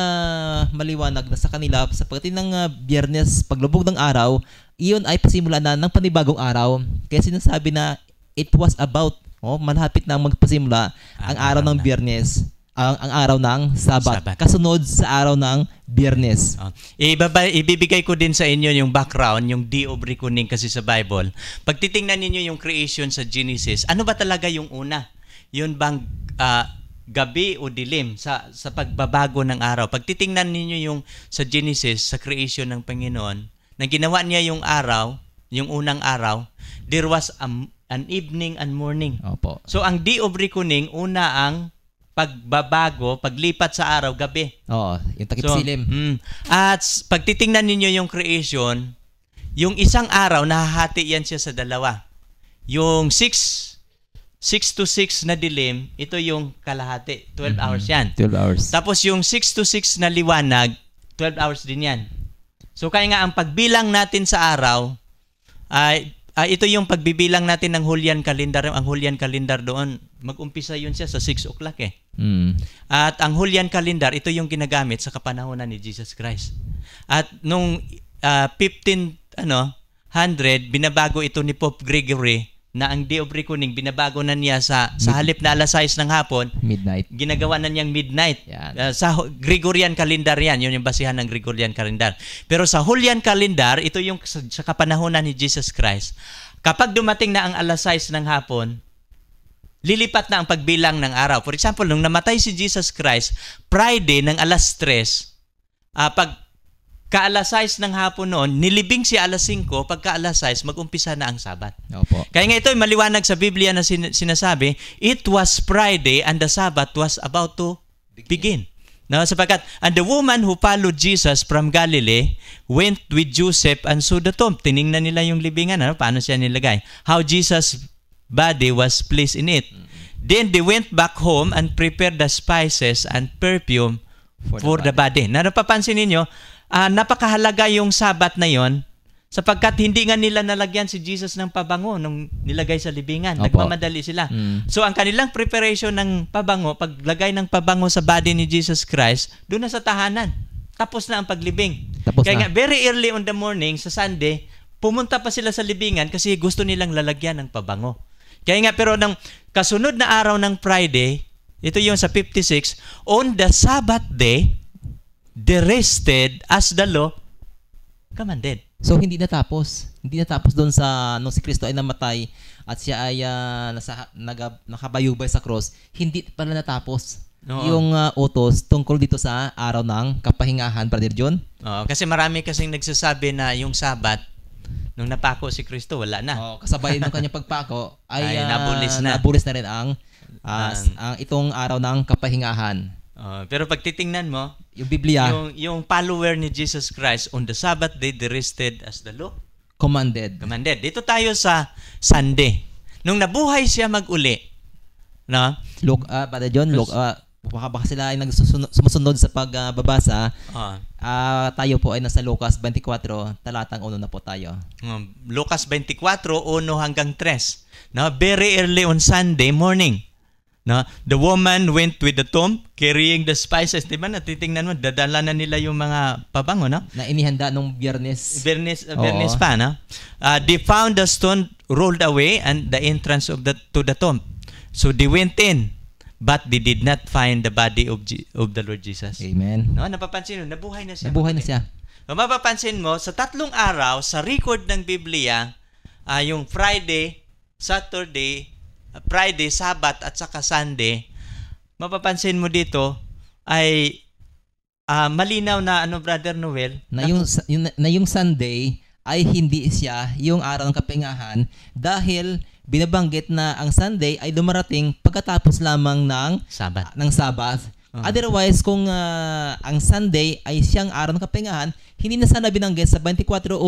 maliwanag na sa kanila sa pagdating ng Biyernes, paglubog ng araw, iyon ay pasimula na ng panibagong araw. Kaya sinasabi na it was about, malapit na magpasimula ang araw ng Biyernes, ang araw ng Sabat, kasunod sa araw ng Biyernes. Ibibigay ko din sa inyo yung background, yung Day of Reckoning kasi sa Bible. Pag titingnan ninyo yung creation sa Genesis, ano ba talaga yung una? Yun bang gabi o dilim sa pagbabago ng araw? Pag titingnan ninyo yung sa Genesis, sa creation ng Panginoon, na ginawa niya yung araw, yung unang araw, there was an evening and morning. Opo. So ang Day of Reckoning, una ang pagbabago, paglipat sa araw, gabi. Oo, yung takip silim. At pag titingnan ninyo yung creation, yung isang araw, nahahati yan siya sa dalawa. Yung 6 to 6 na dilim, ito yung kalahati. 12 hours yan. 12 hours. Tapos yung 6 to 6 na liwanag, 12 hours din yan. So kaya nga ang pagbilang natin sa araw, ito yung pagbibilang natin ng Julian calendar. Ang Julian calendar doon, mag-umpisa yun siya sa 6 o'clock eh. At ang Julian calendar, ito yung ginagamit sa kapanahonan ni Jesus Christ. At nung 1500, binabago ito ni Pope Gregory, na ang Day of Reckoning, binabago na niya sa halip na alas 6 ng hapon, midnight. Ginagawa na niyang midnight. Sa Gregorian calendar yan, yun yung basihan ng Gregorian calendar. Pero sa Julian calendar, ito yung sa kapanahonan ni Jesus Christ. Kapag dumating na ang alas 6 ng hapon, lilipat na ang pagbilang ng araw. For example, nung namatay si Jesus Christ, Friday ng alas 3, pag ka-alas 6 ng hapon noon, nilibing si alas 5, pagka alas 6, mag-umpisa na ang Sabat. Opo. Kaya nga ito ay maliwanag sa Biblia na sinasabi, it was Friday and the Sabbath was about to begin. No, sapagkat, and the woman who followed Jesus from Galilee went with Joseph and saw the tomb. Tiningnan nila yung libingan, paano siya nilagay? How Jesus' body was placed in it. Then they went back home and prepared the spices and perfume for the body. Napapansin ninyo, napakahalaga yung Sabat na yon, sapagkat hindi nga nila nalagyan si Jesus ng pabango nung nilagay sa libingan. Opo. Nagmamadali sila. So ang kanilang preparation ng pabango, paglagay ng pabango sa body ni Jesus Christ, doon na sa tahanan. Tapos na ang paglibing. Kaya nga, very early on the morning, sa Sunday, pumunta pa sila sa libingan kasi gusto nilang lalagyan ng pabango. Kaya nga, pero ng kasunod na araw ng Friday, ito yung sa 56, on the Sabbath day, they rested as the law commanded. So hindi natapos. Hindi natapos doon sa nung si Kristo ay namatay at siya ay nakabayubay sa cross. Hindi pala natapos. Oo. Yung utos tungkol dito sa araw ng kapahingahan, Brother John. Kasi marami kasing nagsasabi na yung Sabat, nung napako si Kristo, wala na. Kasabay ng kanyang pagpako ay nabulis na rin ang itong araw ng kapahingahan. Pero pag titingnan mo, yung Biblia, yung follower ni Jesus Christ, on the Sabbath day, they rested as the law commanded. Dito tayo sa Sunday. Nung nabuhay siya mag-uli, no? Brother John, baka sila ay sumusunod sa pagbabasa. Tayo po ay nasa Lucas 24, talatang 1 na po tayo. Lucas 24, 1 hanggang 3. No? Very early on Sunday morning, no? The woman went with the tomb carrying the spices. Diba natitingnan mo, dadala na nila yung mga pabango, no? Na inihanda nung Biyernes pa, no? They found the stone rolled away and the entrance to the tomb. So they went in, but they did not find the body of the Lord Jesus. Amen. No, napapansin mo, nabuhay na siya. So, mapapansin mo, sa 3 araw, sa record ng Biblia, yung Friday, Saturday, Sabat, at saka Sunday, mapapansin mo dito ay malinaw na Brother Noel? Na yung Sunday ay hindi siya yung araw ng kapahingahan dahil binabanggit na ang Sunday ay dumarating pagkatapos lamang ng Sabbath. Otherwise, kung ang Sunday ay siyang araw ng kapahingahan, hindi na sana binanggit sa 24:1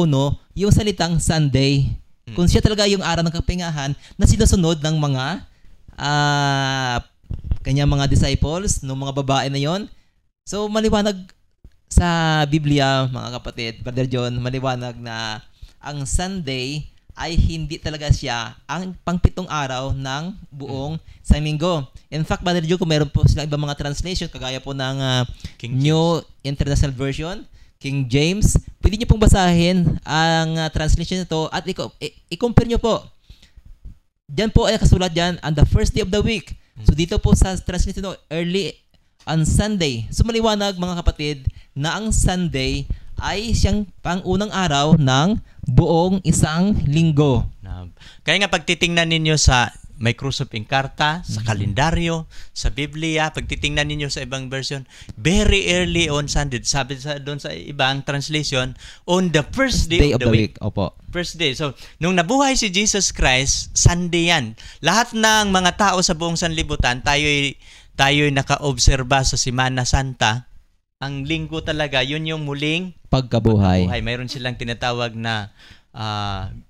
yung salitang Sunday. Kung siya talaga yung araw ng kapahingahan na sinusunod ng mga kanyang mga disciples, ng mga babae na yon. So, maliwanag sa Biblia, mga kapatid, Brother John, maliwanag na ang Sunday ay hindi talaga siya ang pang-7 araw ng buong isang linggo. In fact, Brother John, kung meron po silang ibang mga translation, kagaya po ng New International Version, King James, pwede niyo pong basahin ang translation nito at i-compare niyo po. Diyan po ay kasulat diyan on the first day of the week. So dito po sa translation nito, early on Sunday. So maliwanag, mga kapatid, na ang Sunday ay siyang pang-unang araw ng buong isang linggo. Kaya nga pag titingnan ninyo sa may Cross of Encarta, sa kalendaryo, sa Biblia. Pag titingnan ninyo sa ibang version, very early on Sunday. Sabi doon sa ibang translation, on the first day of the week. Opo. First day. So, nung nabuhay si Jesus Christ, Sunday yan. Lahat ng mga tao sa buong sanlibutan, tayo'y naka-obserba sa Semana Santa. Ang linggo talaga, yun yung muling pagkabuhay. Mayroon silang tinatawag na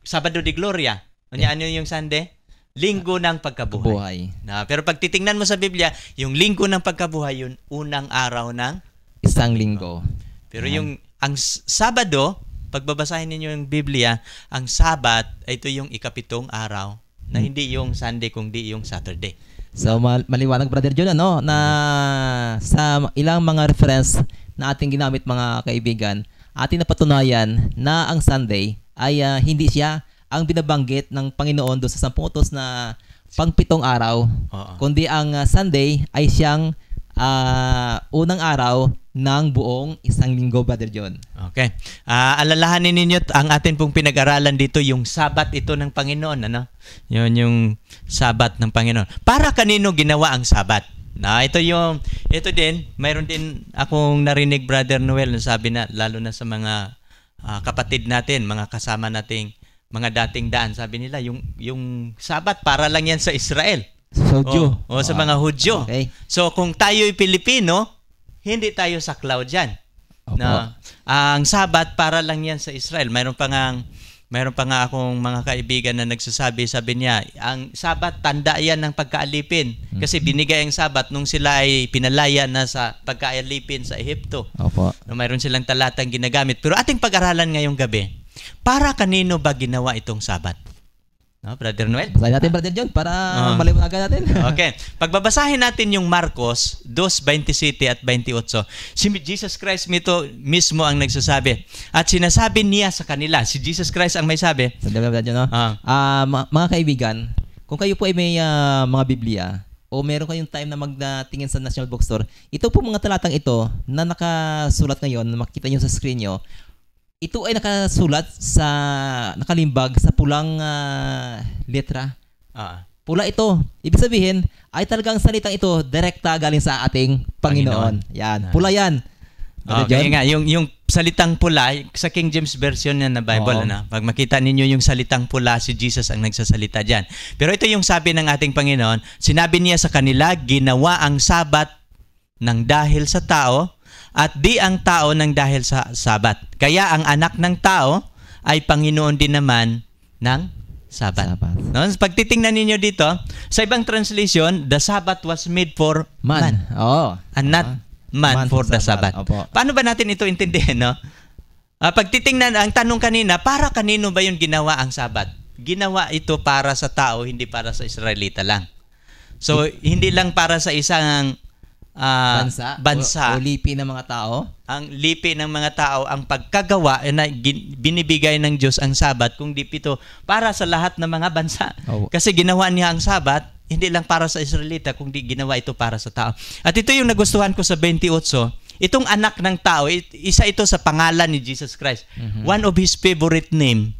Sabado de Gloria. Ano yung Sunday? Linggo ng pagkabuhay. Pero pag titingnan mo sa Biblia, yung linggo ng pagkabuhay, yun unang araw ng isang linggo. Pero ang Sabado, pagbabasahin ninyo yung Biblia, ang Sabat, ito yung ikapitong araw na hindi yung Sunday kundi yung Saturday. So maliwanag, Brother John, na sa ilang mga reference na ating ginamit, mga kaibigan, ating napatunayan na ang Sunday ay hindi siya ang binabanggit ng Panginoon doon sa 10 utos na pang-7 araw, kundi ang Sunday ay siyang unang araw ng buong isang linggo, Brother John. Okay. Alalahanin ninyo ang atin pong pinag-aralan dito, yung Sabat ito ng Panginoon. Yun yung Sabat ng Panginoon. Para kanino ginawa ang Sabat? Ito din, mayroon din akong narinig, Brother Noel, na sabi na, lalo na sa mga kapatid natin, mga kasama nating mga dating daan, sabi nila, yung Sabat para lang yan sa Israel. Hudyo. Sa mga Hudyo. Okay. So kung tayo'y Pilipino, hindi tayo saklaw dyan. Ang Sabat para lang yan sa Israel. Mayroon pa nga akong mga kaibigan na nagsasabi, sabi niya, ang Sabat, tanda yan ng pagkaalipin. Kasi binigay ang Sabat nung sila ay pinalaya na sa pagkaalipin sa Ehipto. Opo. Mayroon silang talatang ginagamit. Pero ating pag-aralan ngayong gabi, para kanino ba ginawa itong Sabat? Brother Noel? Basahin natin, Brother John, para maliwanagan natin. Okay. Pagbabasahin natin yung Marcos 2:27 at 28, si Jesus Christ mismo ang nagsasabi. At sinasabi niya sa kanila, si Jesus Christ ang may sabi. Brother John, mga kaibigan, kung kayo po ay may mga Biblia, o meron kayong time na magtingin sa National Bookstore, ito po mga talatang ito na nakasulat ngayon, na makikita nyo sa screen nyo, ito ay nakasulat nakalimbag sa pulang letra. Pula ito. Ibig sabihin, ay talagang salitang ito direkta galing sa ating Panginoon. Yan. Pula yan. Kaya nga, yung salitang pula, sa King James Version na Bible, pag makita ninyo yung salitang pula, si Jesus ang nagsasalita dyan. Pero ito yung sabi ng ating Panginoon, sinabi niya sa kanila, ginawa ang Sabat ng dahil sa tao, at di ang tao ng dahil sa Sabat. Kaya ang anak ng tao ay Panginoon din naman ng Sabat. Pag titingnan ninyo dito, sa ibang translation, the Sabbath was made for man. And not man for the Sabbath. Paano ba natin ito intindihin? Pag titingnan, ang tanong kanina, para kanino ba yung ginawa ang Sabat? Ginawa ito para sa tao, hindi para sa Israelita lang. So, hindi lang para sa isang bansa o lipi ng mga tao. Ang lipi ng mga tao, ang pagkagawa na binibigay ng Diyos ang Sabat, kung di ito para sa lahat ng mga bansa. Kasi ginawa niya ang Sabat, hindi lang para sa Israelita, kundi ginawa ito para sa tao. At ito yung nagustuhan ko sa 28, itong anak ng tao, isa ito sa pangalan ni Jesus Christ. One of His favorite name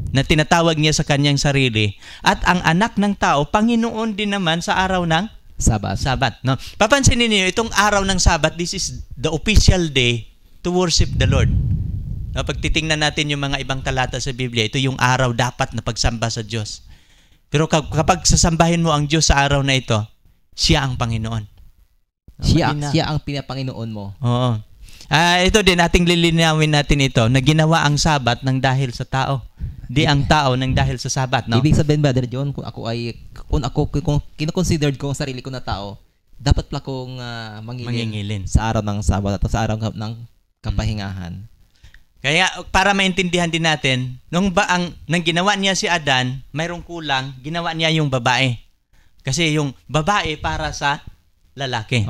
na tinatawag niya sa kanyang sarili. At ang anak ng tao, Panginoon din naman sa araw ng Sabat. Papansinin niyo, itong araw ng Sabat, this is the official day to worship the Lord. Pag titingnan natin yung mga ibang talata sa Biblia, ito yung araw dapat na pagsamba sa Diyos. Pero kapag sasambahin mo ang Diyos sa araw na ito, siya ang Panginoon. Siya ang pinapanginoon mo. Oo. Ito din, ating lilinawin natin ito, na ginawa ang Sabat ng dahil sa tao. Di ang tao ng dahil sa Sabat. Ibig sabihin, Brother John, kung kino-considered ko ang sarili ko na tao, dapat pala kong mangingilin sa araw ng Sabat at sa araw ng kapahingahan. Kaya para maintindihan din natin, nang ginawa niya si Adan, mayroong kulang, ginawa niya yung babae. Kasi yung babae para sa lalaki.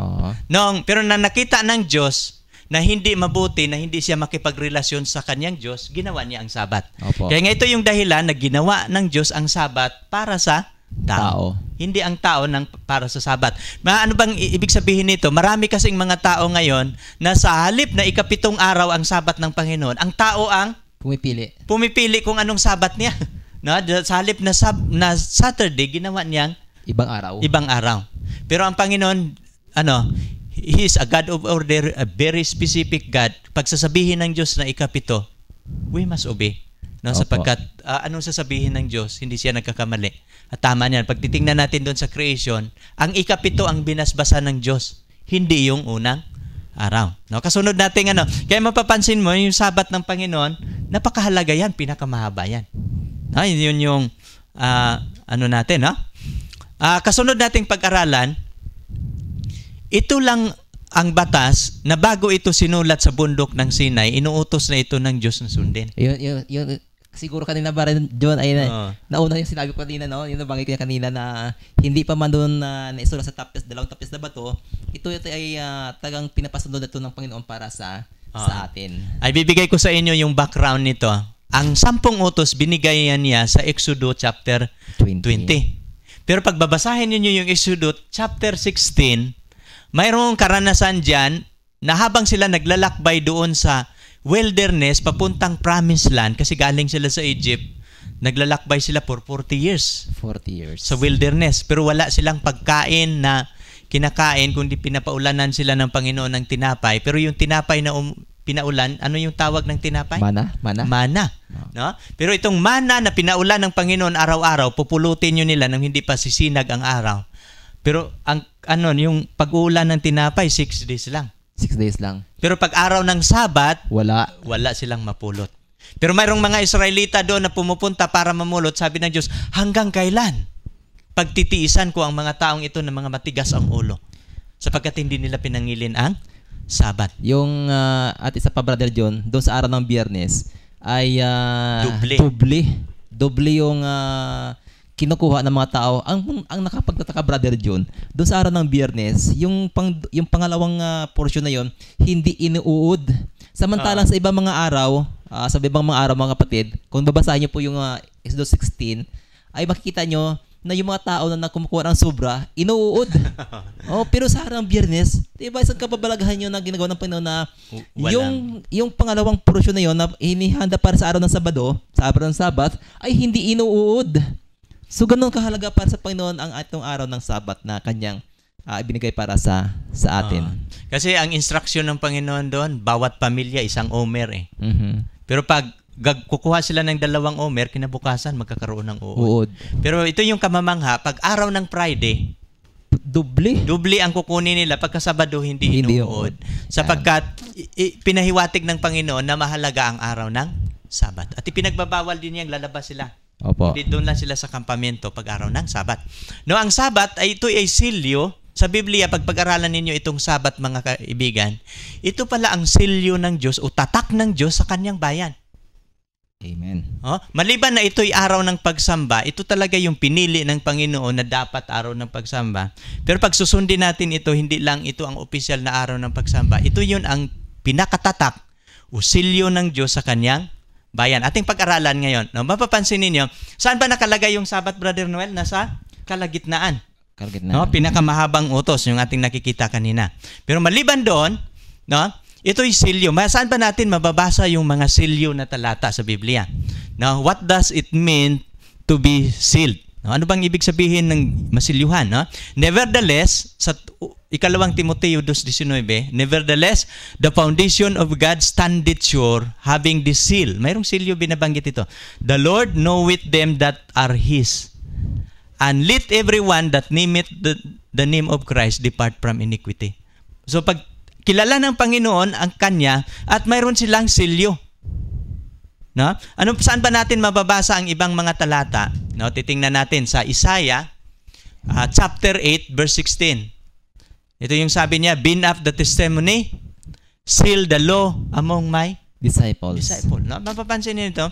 Pero na nakita ng Diyos na hindi mabuti, na hindi siya makipagrelasyon sa kanyang Diyos, ginawa niya ang Sabat. Kaya nga ito yung dahilan na ginawa ng Diyos ang Sabat para sa tao. Hindi ang tao para sa Sabat. Ano bang ibig sabihin nito? Marami kasing mga tao ngayon na sa halip na ikapitong araw ang Sabat ng Panginoon, ang tao ang pumipili kung anong Sabat niya. Sa halip na Saturday, ginawa niyang Ibang araw. Ibang araw. Pero ang Panginoon, He is a God of order, a very specific God. Pag sasabihin ng Diyos na ikapito, we must obey. No, sapagkat anong sasabihin ng Diyos, hindi siya nagkakamali. At tama niyan. Pag titingnan natin doon sa creation, ang ikapito ang binasbasa ng Diyos, hindi yung unang araw. No, kasunod natin kaya mapapansin mo yung Sabat ng Panginoon, napakahalaga yan, pinakamahaba yan. No, yun yung natin, no? Kasunod nating pag-aralan, ito lang ang batas na bago ito sinulat sa bundok ng Sinai, inuutos na ito ng Diyos na sundin. Yun, siguro kanina ba rin, John, ay nauna yung sinabi ko kanina, no? Yung nabanggit ko kanina na hindi pa man doon naisulat sa dalawang tapis na bato, ito ay tagang pinapasunod na ito ng Panginoon para sa atin. Ay bibigay ko sa inyo yung background nito. Ang 10 utos, binigay niya sa Exodus chapter 20. Pero pag babasahin niyo yung Exodus chapter 16, mayroong karanasan dyan na habang sila naglalakbay doon sa wilderness papuntang promised land, kasi galing sila sa Egypt, naglalakbay sila for 40 years. 40 years. Sa wilderness. Pero wala silang pagkain na kinakain, kundi pinapaulanan sila ng Panginoon ng tinapay. Pero yung tinapay na pinaulan, ano yung tawag ng tinapay? Mana. No? Pero itong mana na pinaulan ng Panginoon araw-araw, pupulutin nyo nila nang hindi pa sisinag ang araw. Pero yung pag-uulan ng tinapay, 6 days lang. 6 days lang. Pero pag araw ng Sabat, wala silang mapulot. Pero mayroong mga Israelita doon na pumupunta para mamulot, sabi ng Diyos, hanggang kailan pagtitiisan ko ang mga taong ito na mga matigas ang ulo? Sapagkat hindi nila pinangilin ang Sabat. Yung at isa pa, Brother John, doon sa araw ng Biyernes ay doble yung kinukuha ng mga tao. Ang nakapagtataka, Brother John, doon sa araw ng Biyernes, yung pangalawang portion na yon hindi inuud. Samantalang sa ibang mga araw, mga kapatid, kung babasahin niyo po yung Exodus 16, ay makikita nyo na yung mga tao na kumukuha ng sobra, inuud. Pero sa araw ng Biyernes, diba, isang kababalaghan nyo na ginagawa ng Panginoon na yung pangalawang portion na yon na hinihanda para sa araw ng Sabado, sa araw ng Sabat, ay hindi inuud. So, ganun kahalaga para sa Panginoon ang atong araw ng Sabat na kanyang ibinigay para sa atin. Kasi ang instruction ng Panginoon doon, bawat pamilya isang omer eh. Mm-hmm. Pero pag kukuha sila ng 2 omer, kinabukasan magkakaroon ng uod. Pero ito yung kamamangha, pag araw ng Friday, doble ang kukunin nila, pagka Sabado hindi inuud. Sapagkat pinahiwatig ng Panginoon na mahalaga ang araw ng Sabat. At ipinagbabawal din niyang lalabas sila. Opo. Hindi, doon lang sila sa kampamento pag araw ng Sabat. No, ang Sabat ay ito ay silyo. Sa Biblia, pag pag-aralan ninyo itong Sabat, mga kaibigan, ito pala ang silyo ng Diyos o tatak ng Diyos sa kanyang bayan. Amen. Maliban na ito'y araw ng pagsamba, ito talaga yung pinili ng Panginoon na dapat araw ng pagsamba. Pero pag susundin natin ito, hindi lang ito ang opisyal na araw ng pagsamba. Ito yun ang pinakatatak o silyo ng Diyos sa kanyang bayan. Ating pag-aralan ngayon. No, mapapansin ninyo, saan ba nakalagay yung Sabat, Brother Noel? Nasa kalagitnaan. No, pinakamahabang utos yung ating nakikita kanina. Pero maliban doon, no, ito'y silyo. Saan ba natin mababasa yung mga silyo na talata sa Biblia? Now, what does it mean to be sealed? No, ano bang ibig sabihin ng masilyuhan? No? Nevertheless, sa 2 Timoteo 2:19, nevertheless, the foundation of God standeth sure, having this seal. Mayroong silyo binabanggit ito. The Lord knoweth them that are His. And let everyone that nameth the name of Christ depart from iniquity. So pag kilala ng Panginoon ang Kanya at mayroon silang silyo. No? Saan ba natin mababasa ang ibang mga talata? No, titingnan natin sa Isaiah chapter 8 verse 16. Ito yung sabi niya, "Bin up the testimony, seal the law among my disciples." No, mapapansin niyo ito.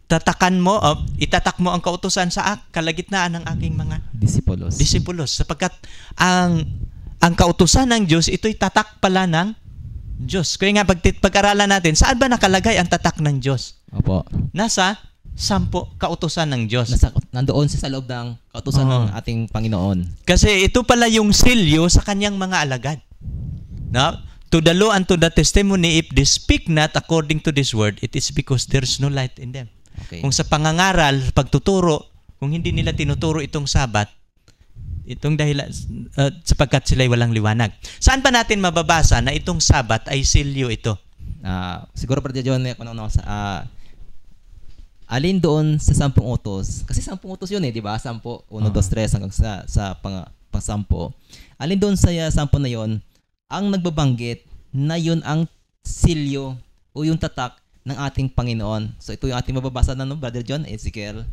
Itatak mo ang kautusan sa kalagitnaan ng aking mga disipulos. Sapagkat ang kautusan ng Diyos, ito'y tatak pala ng Diyos. Kaya nga, pag-aralan natin, saan ba nakalagay ang tatak ng Diyos? Opo. Nasa 10 kautusan ng Diyos. Nandoon sa loob ng kautusan ng ating Panginoon. Kasi ito pala yung silyo sa kanyang mga alagad. No? To the law and to the testimony, if they speak not according to this word, it is because there is no light in them. Okay. Kung sa pangangaral, pagtuturo, kung hindi nila tinuturo itong Sabat, itong dahilan sapagkat sila'y walang liwanag. Saan pa natin mababasa na itong Sabat ay silyo ito? Siguro Brother John, alin doon sa 10 utos? Kasi 10 utos yun di ba? 10, 1, 2, 3 hanggang sa pang-10. Alin doon sa 10 na yon ang nagbabanggit na yun ang silyo o yung tatak ng ating Panginoon. So ito yung ating mababasa na Brother John, Ezekiel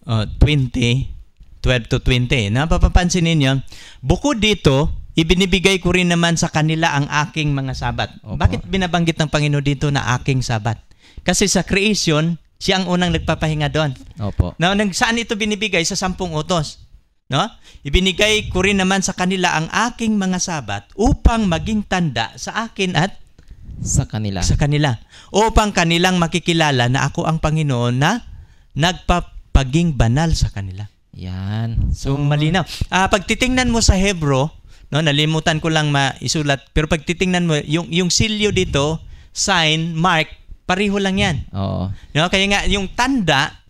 12 to 20. Napapansin ninyo, bukod dito, ibinibigay ko rin naman sa kanila ang aking mga Sabat. Opo. Bakit binabanggit ng Panginoon dito na aking Sabat? Kasi sa creation, siya ang unang nagpapahinga doon. Opo. Now, saan ito binibigay? Sa 10 utos. No? Ibinigay ko rin naman sa kanila ang aking mga Sabat upang maging tanda sa akin at sa kanila. Upang kanilang makikilala na ako ang Panginoon na nagpapaging banal sa kanila. Yan. So malinaw. Pag titingnan mo sa Hebro, no, nalimutan ko lang maisulat, pero pag titingnan mo yung silyo dito, sign, mark, pareho lang 'yan. Oo. No, kaya nga yung tanda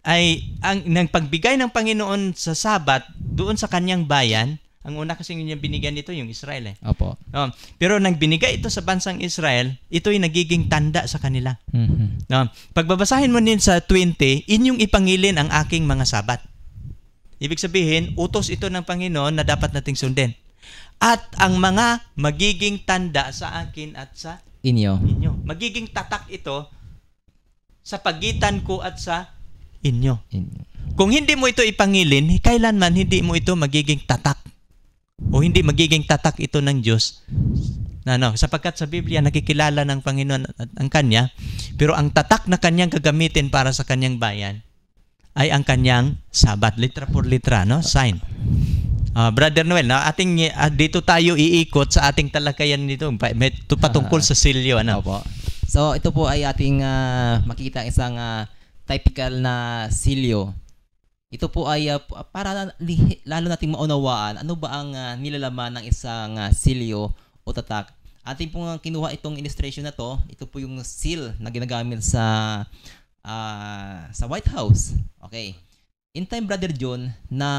ay ang nang pagbigay ng Panginoon sa Sabat doon sa kanyang bayan. Ang una kasi niya binigyan nito yung Israel Opo. No, pero nang binigay ito sa bansang Israel, ito'y nagiging tanda sa kanila. No, pagbabasahin mo din sa 20, inyong ipangilin ang aking mga Sabat. Ibig sabihin, utos ito ng Panginoon na dapat nating sundin. At ang mga magiging tanda sa akin at sa inyo. Magiging tatak ito sa pagitan ko at sa inyo. Kung hindi mo ito ipangilin, kailanman hindi mo ito magiging tatak. O hindi magiging tatak ito ng Diyos. Sapagkat sa Biblia nakikilala ng Panginoon ang Kanya, pero ang tatak na Kanyang gagamitin para sa Kanyang bayan ay ang Kanyang Sabat, litra por litra, no? Sign. Brother Noel, dito tayo iikot sa ating talakayan nito patungkol sa silyo. Opo. So ito po ay ating makikita isang typical na silyo. Ito po ay para lalo nating maunawaan ano ba ang nilalaman ng isang silyo o tatak. Ating pong kinuha itong illustration na to. Ito po yung seal na ginagamit sa White House. Okay. In time, Brother John, na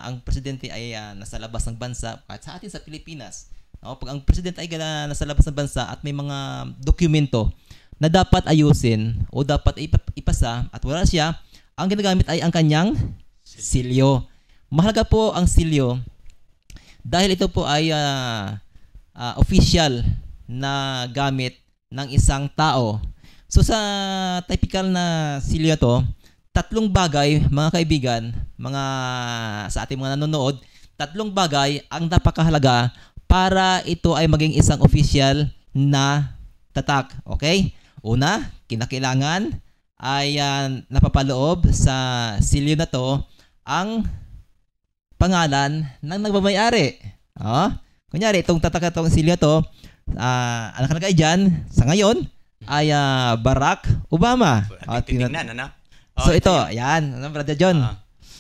ang presidente ay nasa labas ng bansa, kahit sa atin sa Pilipinas, pag ang presidente ay nasa labas ng bansa at may mga dokumento na dapat ayusin o dapat ipasa at wala siya, ang ginagamit ay ang kanyang silyo. Mahalaga po ang silyo dahil ito po ay official na gamit ng isang tao. So sa typical na silyo to, 3 bagay, mga kaibigan, sa ating mga nanonood, 3 bagay ang napakahalaga para ito ay maging isang official na tatak. Okay? Una, kinakailangan ay napapaloob sa silyo na to ang pangalan ng nagmamayari. Kunyari, itong tatak itong silyo to, ang nakalagay dyan sa ngayon ay Barack Obama. Titingnan, So ito, yan, Brother John.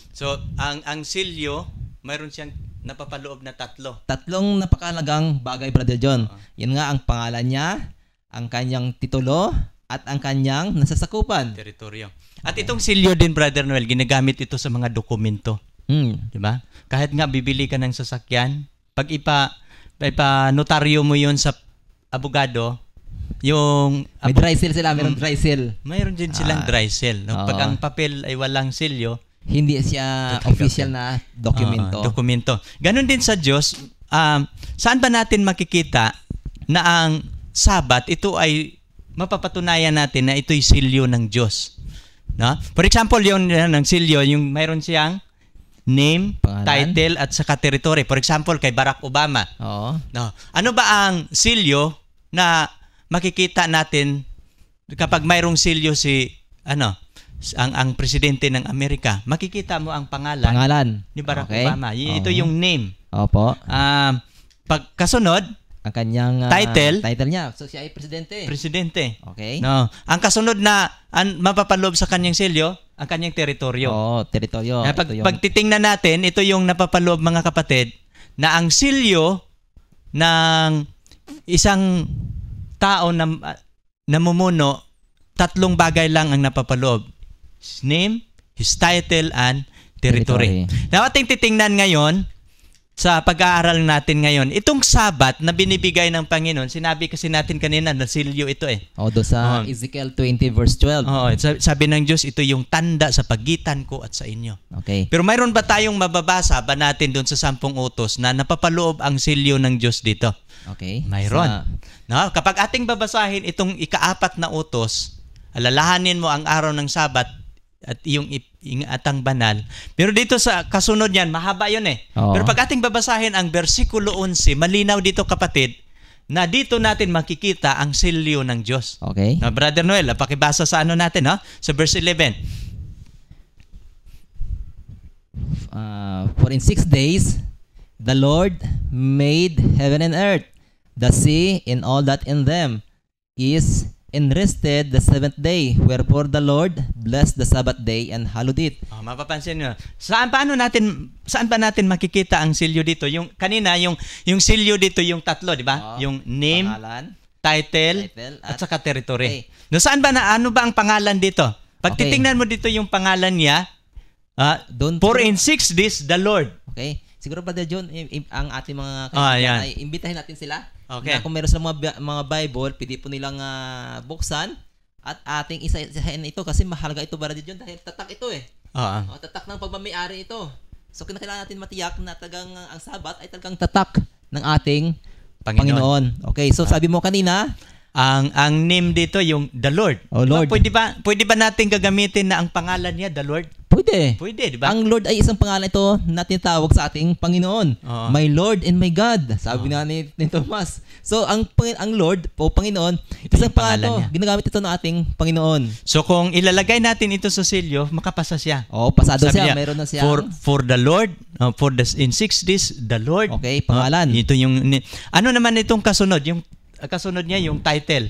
So ang silyo, mayroon siyang napapaloob na 3. 3 napakahalagang bagay, Brother John. Yan nga ang pangalan niya, ang kanyang titulo, at ang kanyang nasasakupan. Teritoryo. At itong silyo din, Brother Noel, ginagamit ito sa mga dokumento. Diba? Kahit nga bibili ka ng sasakyan, pag ipa-notaryo mo yun sa abogado, yung may dry seal sila, mayroong dry seal. Mayroon din silang dry seal. No? Pag ang papel ay walang silyo, hindi siya official na dokumento. Ganon din sa Diyos. Saan ba natin makikita na ang Sabat, ito ay mapapatunayan natin na ito'y silyo ng Diyos. No? For example, yung ng silyo, yung mayroon siyang name, pangalan, title, at saka territory. For example, kay Barack Obama. Oo. No? Ano ba ang silyo na makikita natin kapag mayroong silyo ang presidente ng Amerika? Makikita mo ang pangalan ni Barack Obama. Ito yung name. Opo. Pagkasunod, ang kanyang title niya. So siya ay presidente. Okay. No. Ang kasunod na mapapaloob sa kanyang silyo, ang kanyang teritoryo. Teritoryo. Pag titingnan natin, ito yung napapaloob, mga kapatid, na ang silyo ng isang tao na namumuno, 3 bagay lang ang napapaloob. His name, His title and territory. Now, ating titingnan ngayon sa pag-aaral natin ngayon, itong Sabat na binibigay ng Panginoon, sinabi kasi natin kanina na silyo ito eh. Do sa Ezekiel 20 verse 12. Sabi ng Diyos, ito yung tanda sa pagitan ko at sa inyo. Okay. Pero mayroon ba tayong mababasa ba natin doon sa 10 utos na napapaloob ang silyo ng Diyos dito? Okay. Mayroon. No, kapag ating babasahin itong ika-4 na utos, alalahanin mo ang araw ng Sabat at iyong ingatang banal. Pero dito sa kasunod niyan, mahaba yun eh. Pero pag ating babasahin ang versikulo 11, malinaw dito kapatid, na dito natin makikita ang silyo ng Diyos. Okay. Now, Brother Noel, pakibasa sa ano natin, sa verse 11. For in 6 days, the Lord made heaven and earth, the sea and all that in them is and rested the 7th day. Wherefore the Lord blessed the Sabbath day and hallowed it. Mapapansin nyo. Saan ba natin makikita ang silyo dito? Yung kanina yung silyo dito yung tatlo, di ba? Yung name, pangalan, title at saka territory. Okay. No, saan ba ano ba ang pangalan dito? Pag titingnan mo dito yung pangalan niya, for in 6 days the Lord. Okay. Siguro Brother John, ang ating mga kaibigan ay imbitahin natin sila. Okay. Na kung meron sa mga Bible, pwede po nilang buksan at ating isa-isahin ito kasi mahalaga ito Brother John dahil tatak ito eh. Tatak ng pagmamayari ito. So kailangan natin matiyak na ang Sabat ay talagang tatak ng ating Panginoon. Okay, so sabi mo kanina, ang name dito yung the Lord. Lord. Pwede ba natin gagamitin na ang pangalan niya the Lord? Pwede, di ba? Ang Lord ay isang pangalan ito na tinatawag sa ating Panginoon. My Lord and my God. Sabi na ni Thomas. So, ang Lord o Panginoon, isang pangalan ito. Ginagamit ito ng ating Panginoon. So, kung ilalagay natin ito sa silyo, makapasa siya. Pasado siya. Meron na siya. For the Lord, in 6 days, the Lord. Okay, pangalan. Ito yung, ano naman itong kasunod? Yung kasunod niya, yung title.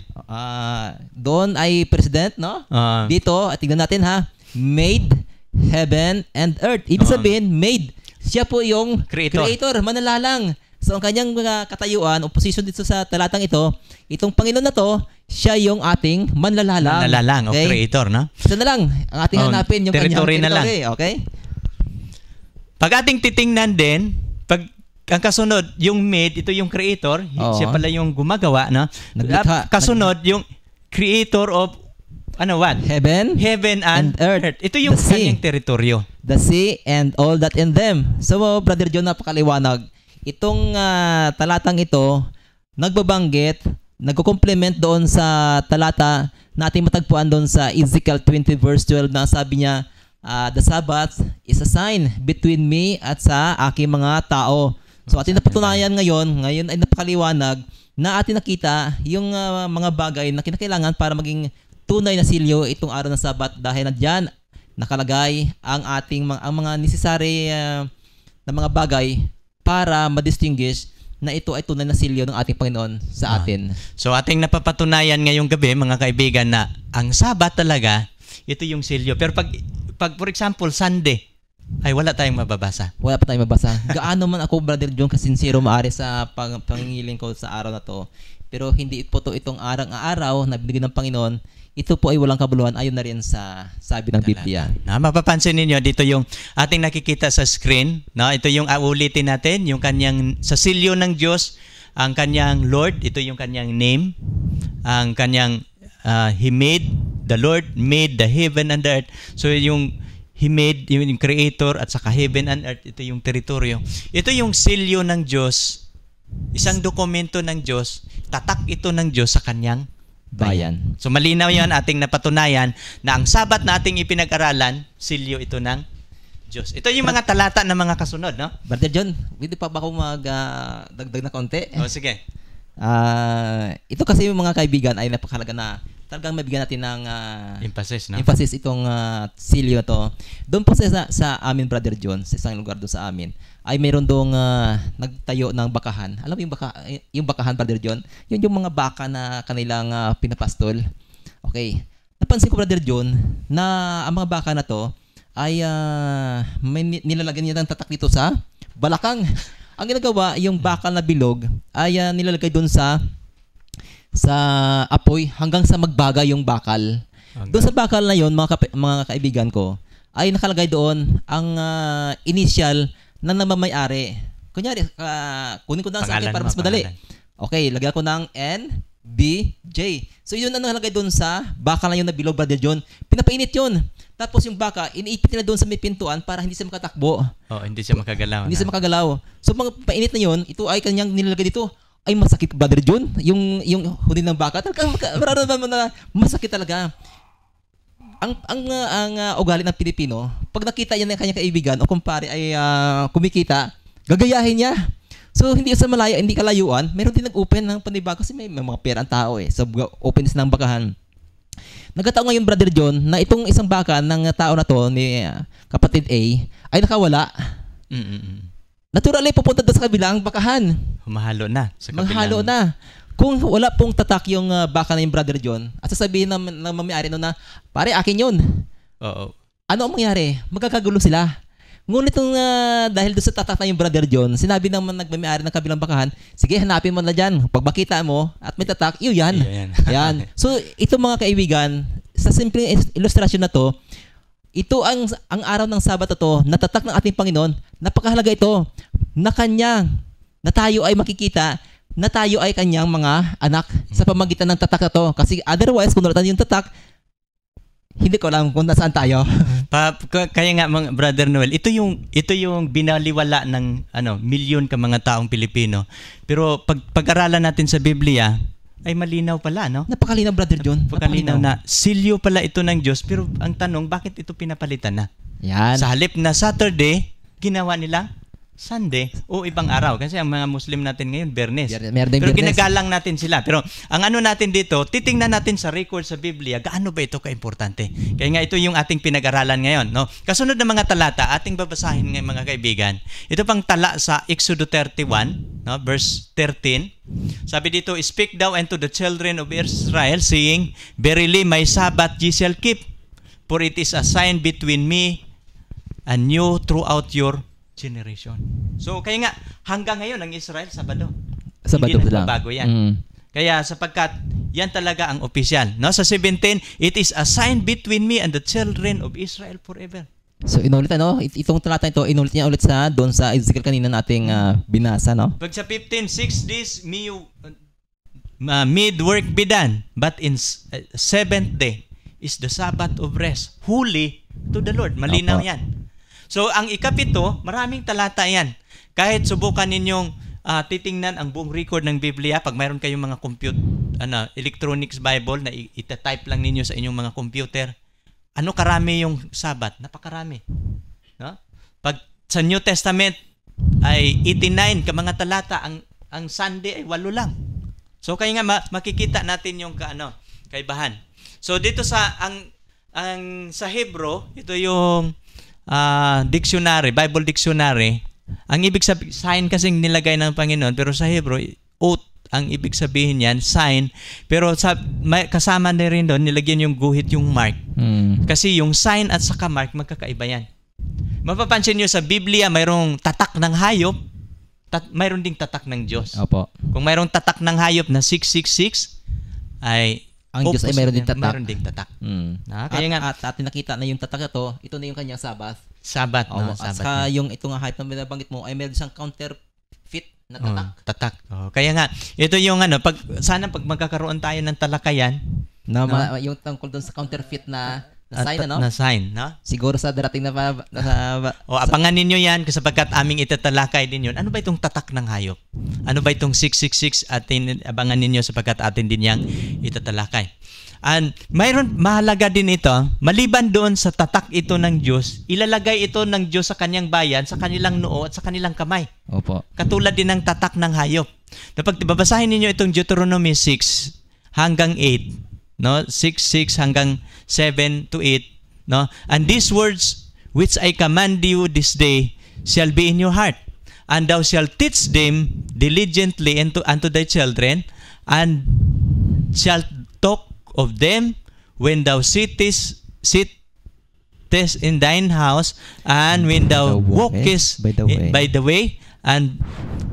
Doon ay President, no? Dito, tingnan natin ha. Made heaven and earth. Ibig sabihin, made. Siya po yung creator, manalalang. So, ang kanyang mga katayuan o position dito sa talatang ito, itong Panginoon na to, siya yung ating manlalalang. Manlalalang o creator, no? Ito na lang. Ang ating hanapin, yung territory kanyang territory. Okay? Pag ating titingnan din, pag ang kasunod, yung made, ito yung creator, siya pala yung gumagawa, no? Kasunod, yung creator of Heaven and earth. Ito yung kanyang teritoryo. The sea and all that in them. So, Brother John, napakaliwanag. Itong talatang ito, nagbabanggit, nagko-complement doon sa talata na ating matagpuan doon sa Ezekiel 20 verse 12 na sabi niya, the Sabbath is a sign between me at sa aking mga tao. So, ating napatunayan ngayon ay napakaliwanag na ating nakita yung mga bagay na kinakailangan para maging tunay na silyo itong araw ng Sabat dahil nandiyan nakalagay ang mga necessary na mga bagay para ma-distinguish na ito ay tunay na silyo ng ating Panginoon sa atin. So ating napapatunayan ngayong gabi mga kaibigan na ang Sabat talaga ito yung silyo. Pero pag for example Sunday ay wala tayong mababasa. Wala pa tayong mababasa. Gaano man ako Brother John kasinsero maari sa pangingiling ko sa araw na to. Pero hindi po itong araw na binigyan ng Panginoon. Ito po ay walang kabuluhan ayon na rin sa sabi ng Biblia. Mapapansin ninyo, dito yung ating nakikita sa screen. No? Ito yung ulitin natin, yung kanyang, sa silyo ng Diyos, ang kanyang Lord, ito yung kanyang name, ang kanyang, He made, the Lord made the heaven and the earth. So yung He made, yung creator at saka heaven and earth, ito yung teritoryo. Ito yung silyo ng Diyos, isang dokumento ng Diyos, tatak ito ng Diyos sa kanyang bayan. So malinaw yan ating napatunayan na ang Sabat na ating ipinag-aralan, silyo ito ng Diyos. Ito yung mga talata na mga kasunod, no? Brother John, pwede pa ba akong magdagdag na konti? Sige. Ito kasi yung mga kaibigan ay napakahalaga na talagang mabigyan natin ng emphasis, no? Emphasis itong silyo to. Doon po sa amin, Brother John, sa isang lugar doon sa amin, ay mayroon doong nagtayo ng bakahan. Alam mo yung bakahan, Brother John? Yun yung mga baka na kanilang pinapastol. Okay. Napansin ko, Brother John, na ang mga baka na to ay may nilalagyan niya ng tatak dito sa balakang. Ang ginagawa, yung bakal na bilog ay nilalagay doon sa apoy hanggang sa magbaga yung bakal. Doon sa bakal na yon mga kaibigan ko, ay nakalagay doon ang initial na namamayari. Kunyari, kunin ko na sa akin para mas madali. Okay, lagyan ko ng NBJ. So yun ang nakalagay doon sa baka lang yun na bilog, Brother John. Pinapainit yun. Tapos yung baka, iniipit nila doon sa may pintuan para hindi siya makatakbo. Hindi siya makagalaw. Hindi siya makagalaw. So mga painit na yun, ito ay kanyang nilalagay dito. Ay masakit, Brother John. Yung huni ng baka, talagang mararamdaman mo na masakit talaga. Ang ugali ng Pilipino, pag nakita niya ng kanyang kaibigan o kumpare ay kumikita, gagayahin niya. So hindi sa malaya, hindi kalayuan, meron din nag-open ng panibago kasi may mga pera ang tao sa openness ng bakahan. Nagkataon ngayon, Brother John, na itong isang baka ng tao na to ni kapatid A ay nakawala. Naturally, pupunta doon sa kabilang bakahan. Humahalo na. Mahalo na. Kung wala pong tatak yung baka na yung Brother John, at sasabihin ng may-ari no na, pare, akin yun. Oo. Ano ang mangyari? Magkakagulo sila. Ngunit dahil doon sa tatak na yung Brother John, sinabi ng nagmamay-ari ng kabilang bakahan, sige, hanapin mo na dyan. Pag makita mo at may tatak, yan. Yan. So, ito mga kaibigan, sa simpleng ilustrasyon na to, ito ang araw ng Sabat na to, natatak ng ating Panginoon, napakahalaga ito, na tayo ay makikita, na tayo ay kanyang mga anak sa pamagitan ng tatak na to. Kasi otherwise, kung wala yung tatak, hindi ko alam kung nasaan tayo. Kaya nga, mga Brother Noel, ito yung binaliwala ng milyon ka mga taong Pilipino. Pero pag-aralan natin sa Biblia, ay malinaw pala, no? Napakalinaw, Brother John. Napakalinaw na silyo pala ito ng Diyos. Pero ang tanong, bakit ito pinapalitan na? Yan. Sa halip na Saturday, ginawa nila Sunday o ibang araw. Kasi ang mga Muslim natin ngayon, Bernes. Pero ginagalang natin sila. Pero ang natin dito, titingnan natin sa record sa Biblia, gaano ba ito kaimportante? Kaya nga ito yung ating pinag-aralan ngayon. No? Kasunod na mga talata, ating babasahin ngayon mga kaibigan. Ito pang tala sa Exodo 31, no? Verse 13. Sabi dito, speak thou unto the children of Israel, saying, verily my Sabbath ye shall keep, for it is a sign between me and you throughout your generation. So, kaya nga, hanggang ngayon, ang Israel, Sabado. Sabado hindi nagbabago yan. Kaya, sapagkat, yan talaga ang opisyal. No? Sa 17, it is a sign between me and the children of Israel forever. So, inulit, itong talata ito, inulit niya ulit doon sa Ezekiel kanina nating binasa, no? Pag sa 15, 6 days, mid work be done, but in 7th day is the Sabbath of rest, holy to the Lord. Malinaw yan. So, ang ikapito, maraming talata yan. Kahit subukan ninyong titingnan ang buong record ng Biblia, pag mayroon kayong mga electronics Bible na itatype lang ninyo sa inyong mga computer, ano karami yung Sabat? Napakarami. No? Pag sa New Testament ay 89 ka mga talata, ang Sunday ay 8 lang. So, kaya nga makikita natin yung kaibahan. So, dito sa sa Hebrew, ito yung dictionary, Bible dictionary, ang ibig sabihin, sign kasing nilagay ng Panginoon, pero sa Hebrew, oath, ang ibig sabihin yan, sign, pero kasama na rin doon, nilagyan yung guhit, yung mark. Kasi yung sign at saka mark, magkakaiba yan. Mapapansin nyo sa Biblia, mayroong tatak ng hayop, mayroon ding tatak ng Diyos. Opo. Kung mayroong tatak ng hayop na 666, ay ang Diyos ay mayroon din tatak. Mayroon ding tatak. Kaya nga, at nakita na yung tatak ito na yung kanyang Sabbath. Sabbath. At saka yung ito nga hype na binabanggit mo ay meron siyang counterfeit na tatak. Tatak. Kaya nga, ito yung sana pag magkakaroon tayo ng talakayan, yung tungkol doon sa counterfeit na sign, na sign, no? Siguro sa darating na abangan ninyo yan sapagkat aming itatalakay din yun. Ano ba itong tatak ng hayop? Ano ba itong 666? Abangan ninyo sapagkat atin din yang itatalakay. And mayroon, mahalaga din ito, maliban doon sa tatak ito ng Diyos, ilalagay ito ng Diyos sa kanyang bayan, sa kanilang noo at sa kanilang kamay. Opo. Katulad din ng tatak ng hayop. Kapag babasahin ninyo itong Deuteronomy 6 hanggang 8, no, 6:6 hanggang 7 to 8, no, and these words which I command you this day shall be in your heart, and thou shalt teach them diligently unto thy children, and shalt talk of them when thou sittest in thine house, and when thou walkest by the way, and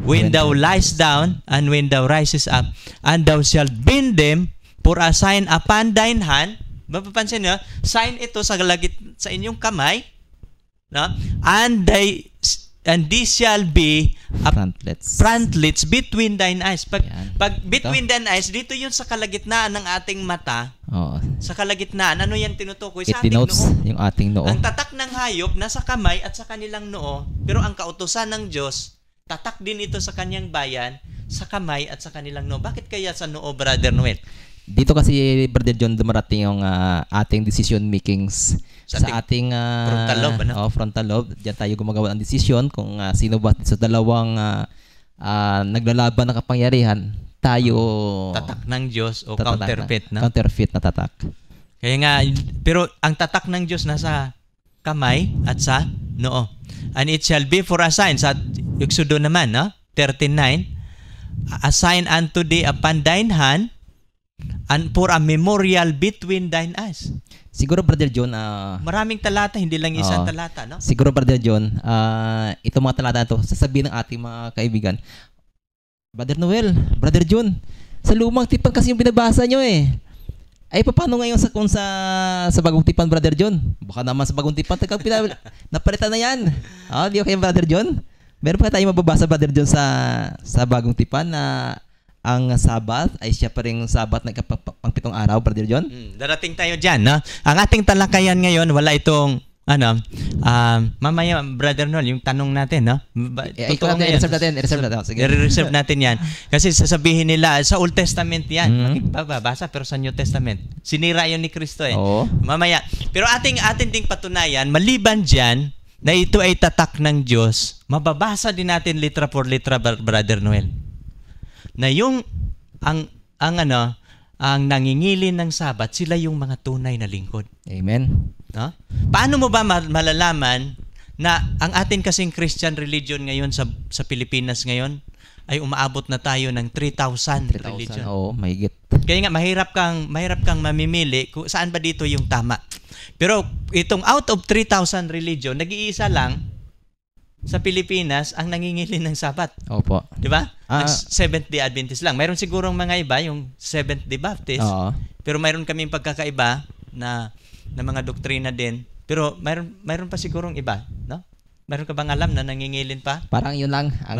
when thou liest down, and when thou risest up, and thou shalt bind them for a sign upon thine hand. Mapapansin nyo, sign ito sa sa inyong kamay, no? And these shall be frontlets between thine eyes. Pag between thine eyes, dito yun sa kalagitnaan ng ating mata. Oo. Sa kalagitnaan, ano yan tinutukoy? It Sa ating denotes noo. yung ating noo. Ang tatak ng hayop nasa kamay at sa kanilang noo, pero ang kautusan ng Diyos, tatak din ito sa kanyang bayan, sa kamay at sa kanilang noo. Bakit kaya sa noo, Brother Noel? Dito kasi, Brother John, dumarating yung ating decision makings sa ating frontal lobe, ano? Frontal lobe. Diyan tayo gumagawa ng decision kung sino ba sa dalawang naglalaban na kapangyarihan tayo tatak ng Diyos o counterfeit, no? Counterfeit na tatak. Kaya nga, pero ang tatak ng Diyos nasa kamay at sa noo. And it shall be for a sign. Sa Exodo naman, no? 13:9, a sign unto thee upon thine hand, and for a memorial between thine eyes. Siguro, Brother John, maraming talata, hindi lang isang talata, no? Siguro, Brother John, itong mga talata na ito, sasabihin ng ating mga kaibigan, Brother Noel, Brother John, sa lumang tipan kasi yung binabasa nyo eh. Ay, paano ngayon kung sa bagong tipan, Brother John? Baka naman sa bagong tipan, napalitan na yan. Di okay, Brother John? Meron pa tayo mababasa, Brother John, sa bagong tipan na ang Sabat ay siya pa rin Sabat na pang-7 araw, Brother John? Darating tayo dyan, no? Ang ating talakayan ngayon, wala itong, mamaya, Brother Noel, yung tanong natin, no? I-reserve natin. Sige. I-reserve natin yan. Kasi sasabihin nila, sa Old Testament yan, magbabasa, pero sa New Testament, sinira yun ni Kristo eh. Oo. Mamaya. Pero ating ding patunayan, maliban dyan, na ito ay tatak ng Diyos, mababasa din natin litra por litra, Brother Noel, na yung ang nangingilin ng Sabat, sila yung mga tunay na lingkod. Amen. No? Paano mo ba malalaman na ang atin kasing Christian religion ngayon sa Pilipinas ngayon ay umaabot na tayo ng 3,000 religion? Oo, mahigit. Kaya nga mahirap kang mamimili kung saan ba dito yung tama. Pero itong out of 3,000 religion, nag-iisa lang sa Pilipinas ang nangingilin ng Sabat. Opo. 'Di ba? Seventh-day Adventist lang. Mayroon sigurong mga iba yung Seventh-day Baptist. Oo. Pero mayroon kaming pagkakaiba na mga doktrina din. Pero mayroon pa sigurong iba, no? Mayroon ka bang alam na nangingilin pa? Parang yun lang ang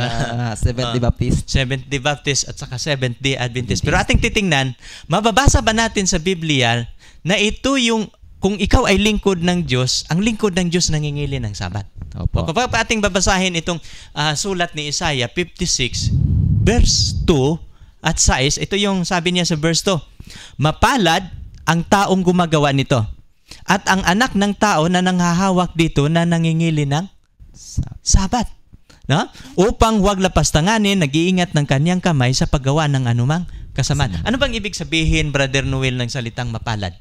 Seventh-day Baptist. Seventh-day Baptist at saka Seventh-day Adventist. Pero ating titingnan, mababasa ba natin sa Biblia na ito yung kung ikaw ay lingkod ng Diyos, ang lingkod ng Diyos nangingilin ng Sabat. Opo. Kapag ating babasahin itong sulat ni Isaiah 56, verse 2 at 6, ito yung sabi niya sa verse 2, mapalad ang taong gumagawa nito, at ang anak ng tao na nanghahawak dito na nangingilin ng Sabat. No? Upang huwag lapastanganin, nag-iingat ng kanyang kamay sa paggawa ng anumang kasamaan. Ano bang ibig sabihin, Brother Noel, ng salitang mapalad?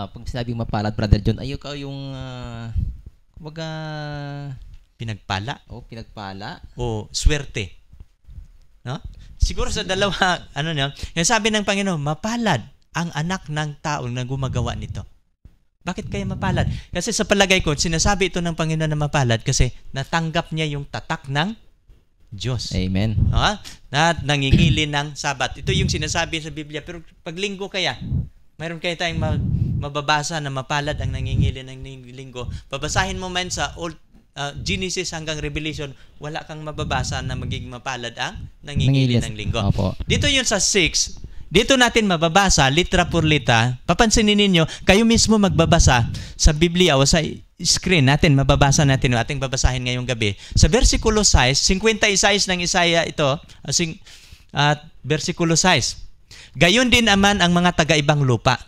Pag sinabing mapalad, Brother John, ay ikaw yung pinagpala? Pinagpala. O swerte. No? Siguro sa dalawa, yung sabi ng Panginoon, mapalad ang anak ng tao na gumagawa nito. Bakit kaya mapalad? Kasi sa palagay ko, sinasabi ito ng Panginoon na mapalad kasi natanggap niya yung tatak ng Diyos. Amen. Na nangingilin ng Sabat. Ito yung sinasabi sa Biblia. Pero pag linggo kaya, mayroon kayo tayong mababasa na mapalad ang nangingilin ng linggo. Babasahin mo man sa Old Genesis hanggang Revelation, wala kang mababasa na magiging mapalad ang nangingilin ng linggo. Opo. Dito yun sa 6, dito natin mababasa, litra por litra. Papansinin ninyo, kayo mismo magbabasa sa Biblia o sa screen natin, mababasa natin, ating babasahin ngayong gabi. Sa versikulo 6, 56 ng Isaiah ito, versikulo 6. Gayon din naman ang mga taga-ibang lupa.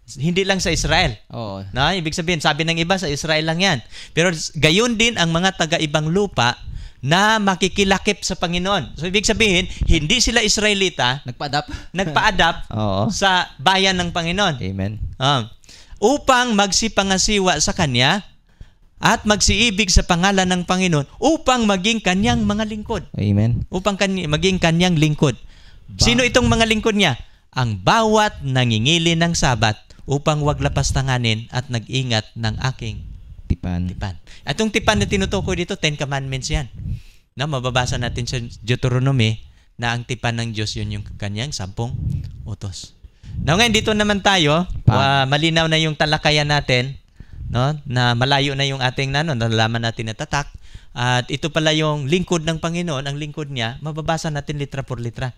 Hindi lang sa Israel. Oo. Na, ibig sabihin, sabi ng iba, sa Israel lang yan. Pero gayon din ang mga taga-ibang lupa na makikilakip sa Panginoon. So, ibig sabihin, hindi sila Israelita. Nagpa-adapt sa bayan ng Panginoon. Amen. Upang magsipangasiwa sa Kanya at magsiibig sa pangalan ng Panginoon upang maging Kanyang mga lingkod. Amen. Upang maging Kanyang lingkod. Sino itong mga lingkod niya? Ang bawat nangingili ng Sabat upang wag lapastanganin at nag-ingat ng aking tipan. At yung tipan na tinutukoy dito, 10 Commandments yan. Na mababasa natin sa Deuteronomy na ang tipan ng Diyos yun yung kanyang 10 utos. Now ngayon, dito naman tayo, malinaw na yung talakayan natin no, na malayo na yung ating nalaman natin na tatak. At ito pala yung lingkod ng Panginoon, ang lingkod niya, mababasa natin litra por litra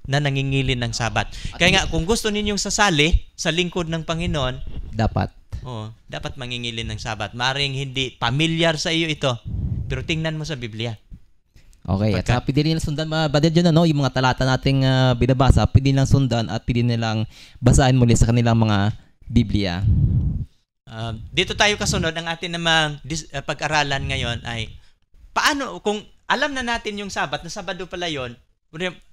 na nangingilin ng Sabat. Kaya nga, kung gusto ninyong sasali sa lingkod ng Panginoon, dapat mangingilin ng Sabat. Maring hindi familiar sa iyo ito, pero tingnan mo sa Biblia. Okay, at pwede nilang sundan, Brother John, yung mga talata nating binabasa, pwede nilang sundan at pwede nilang basahin muli sa kanilang mga Biblia. Dito tayo kasunod, ang atin namang pag-aralan ngayon ay paano, kung alam na natin yung Sabat, na Sabado pala yun,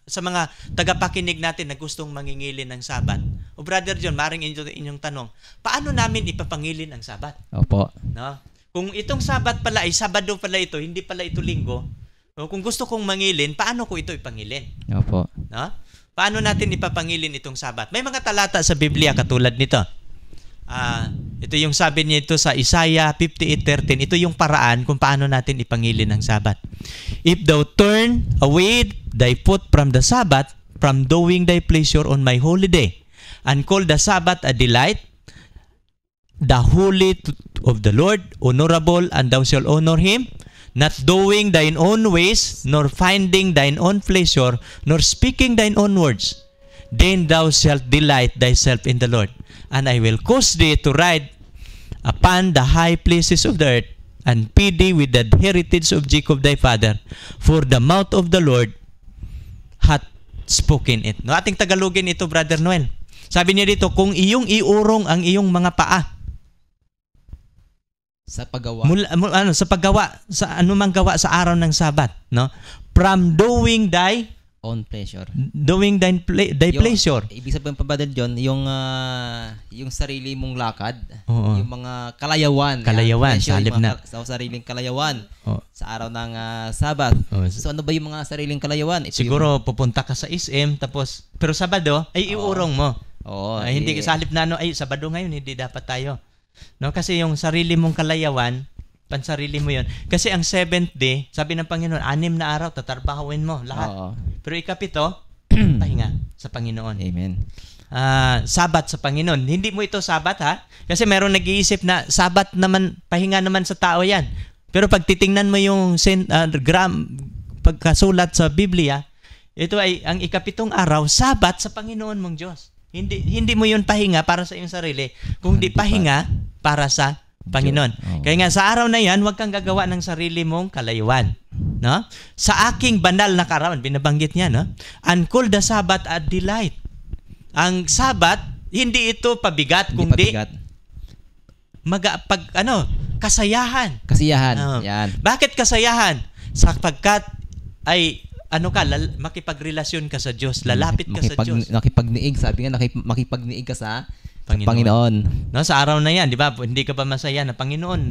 sa mga tagapakinig natin na gustong mangingilin ng Sabat. O Brother John, maring inyong tanong, paano namin ipapangilin ang Sabat? Opo. No? Kung itong Sabat pala ay Sabado pala ito, hindi pala ito Linggo, o kung gusto kong mangilin, paano ko ito ipangilin? Opo. No? Paano natin ipapangilin itong Sabat? May mga talata sa Biblia katulad nito. Ito yung sabi niya ito sa Isaiah 58:13. Ito yung paraan kung paano natin ipangilin ang Sabat. If thou turn away thy foot from the Sabbath, from doing thy pleasure on my holy day, and call the Sabbath a delight, the holy of the Lord, honorable, and thou shalt honor him, not doing thine own ways, nor finding thine own pleasure, nor speaking thine own words, then thou shalt delight thyself in the Lord. And I will cause thee to ride upon the high places of the earth, and feed thee with the heritage of Jacob thy father, for the mouth of the Lord hath spoken it. No, ating Tagalogin ito, Brother Noel. Sabi niya dito, kung iyong iurong ang iyong mga paa sa paggawa, sa paggawa, sa anumang gawa sa araw ng Sabat, no? From doing thy own pleasure. Doing thy pleasure. Ibig sabihin pa, Brother John, yung sarili mong lakad, Oo. yung mga kalayawan. Sa halip na. Sa sariling kalayawan Oo. sa araw ng Sabat. Oo. So ano ba yung mga sariling kalayawan? Siguro pupunta ka sa SM, tapos, pero Sabado, ay iurong mo. Oo. Hindi sa halip na ay Sabado ngayon, hindi dapat tayo. No, kasi yung sarili mong kalayawan, pansarili mo yun. Kasi ang 7th day, sabi ng Panginoon, 6 na araw, tatarbahuin mo lahat. Oo. Pero ikapito, pahinga sa Panginoon. Amen. Sabat sa Panginoon. Hindi mo ito Sabat, ha? Kasi meron nag-iisip na Sabat naman, pahinga naman sa tao yan. Pero pag titingnan mo yung pagkasulat sa Biblia, ito ay ang ikapitong araw, Sabat sa Panginoon mong Diyos. Hindi mo yun pahinga para sa iyong sarili, kundi pahinga para sa Panginoon. Oh. Kaya nga sa araw na yan, huwag kang gagawa ng sarili mong kalayuan. No? Sa aking banal na kaarawan, binabanggit niya, no? And call the Sabbath a delight. Ang Sabat, hindi ito pabigat, kundi kasayahan. Kasiyahan. Yan. Bakit kasayahan? Sapagkat ay makipagrelasyon ka sa Diyos, lalapit ka sa Diyos. Nakipagniig, sabi nga, makipagniig ka sa Panginoon. No, sa araw na yan, di ba? Hindi ka pa masaya na, Panginoon,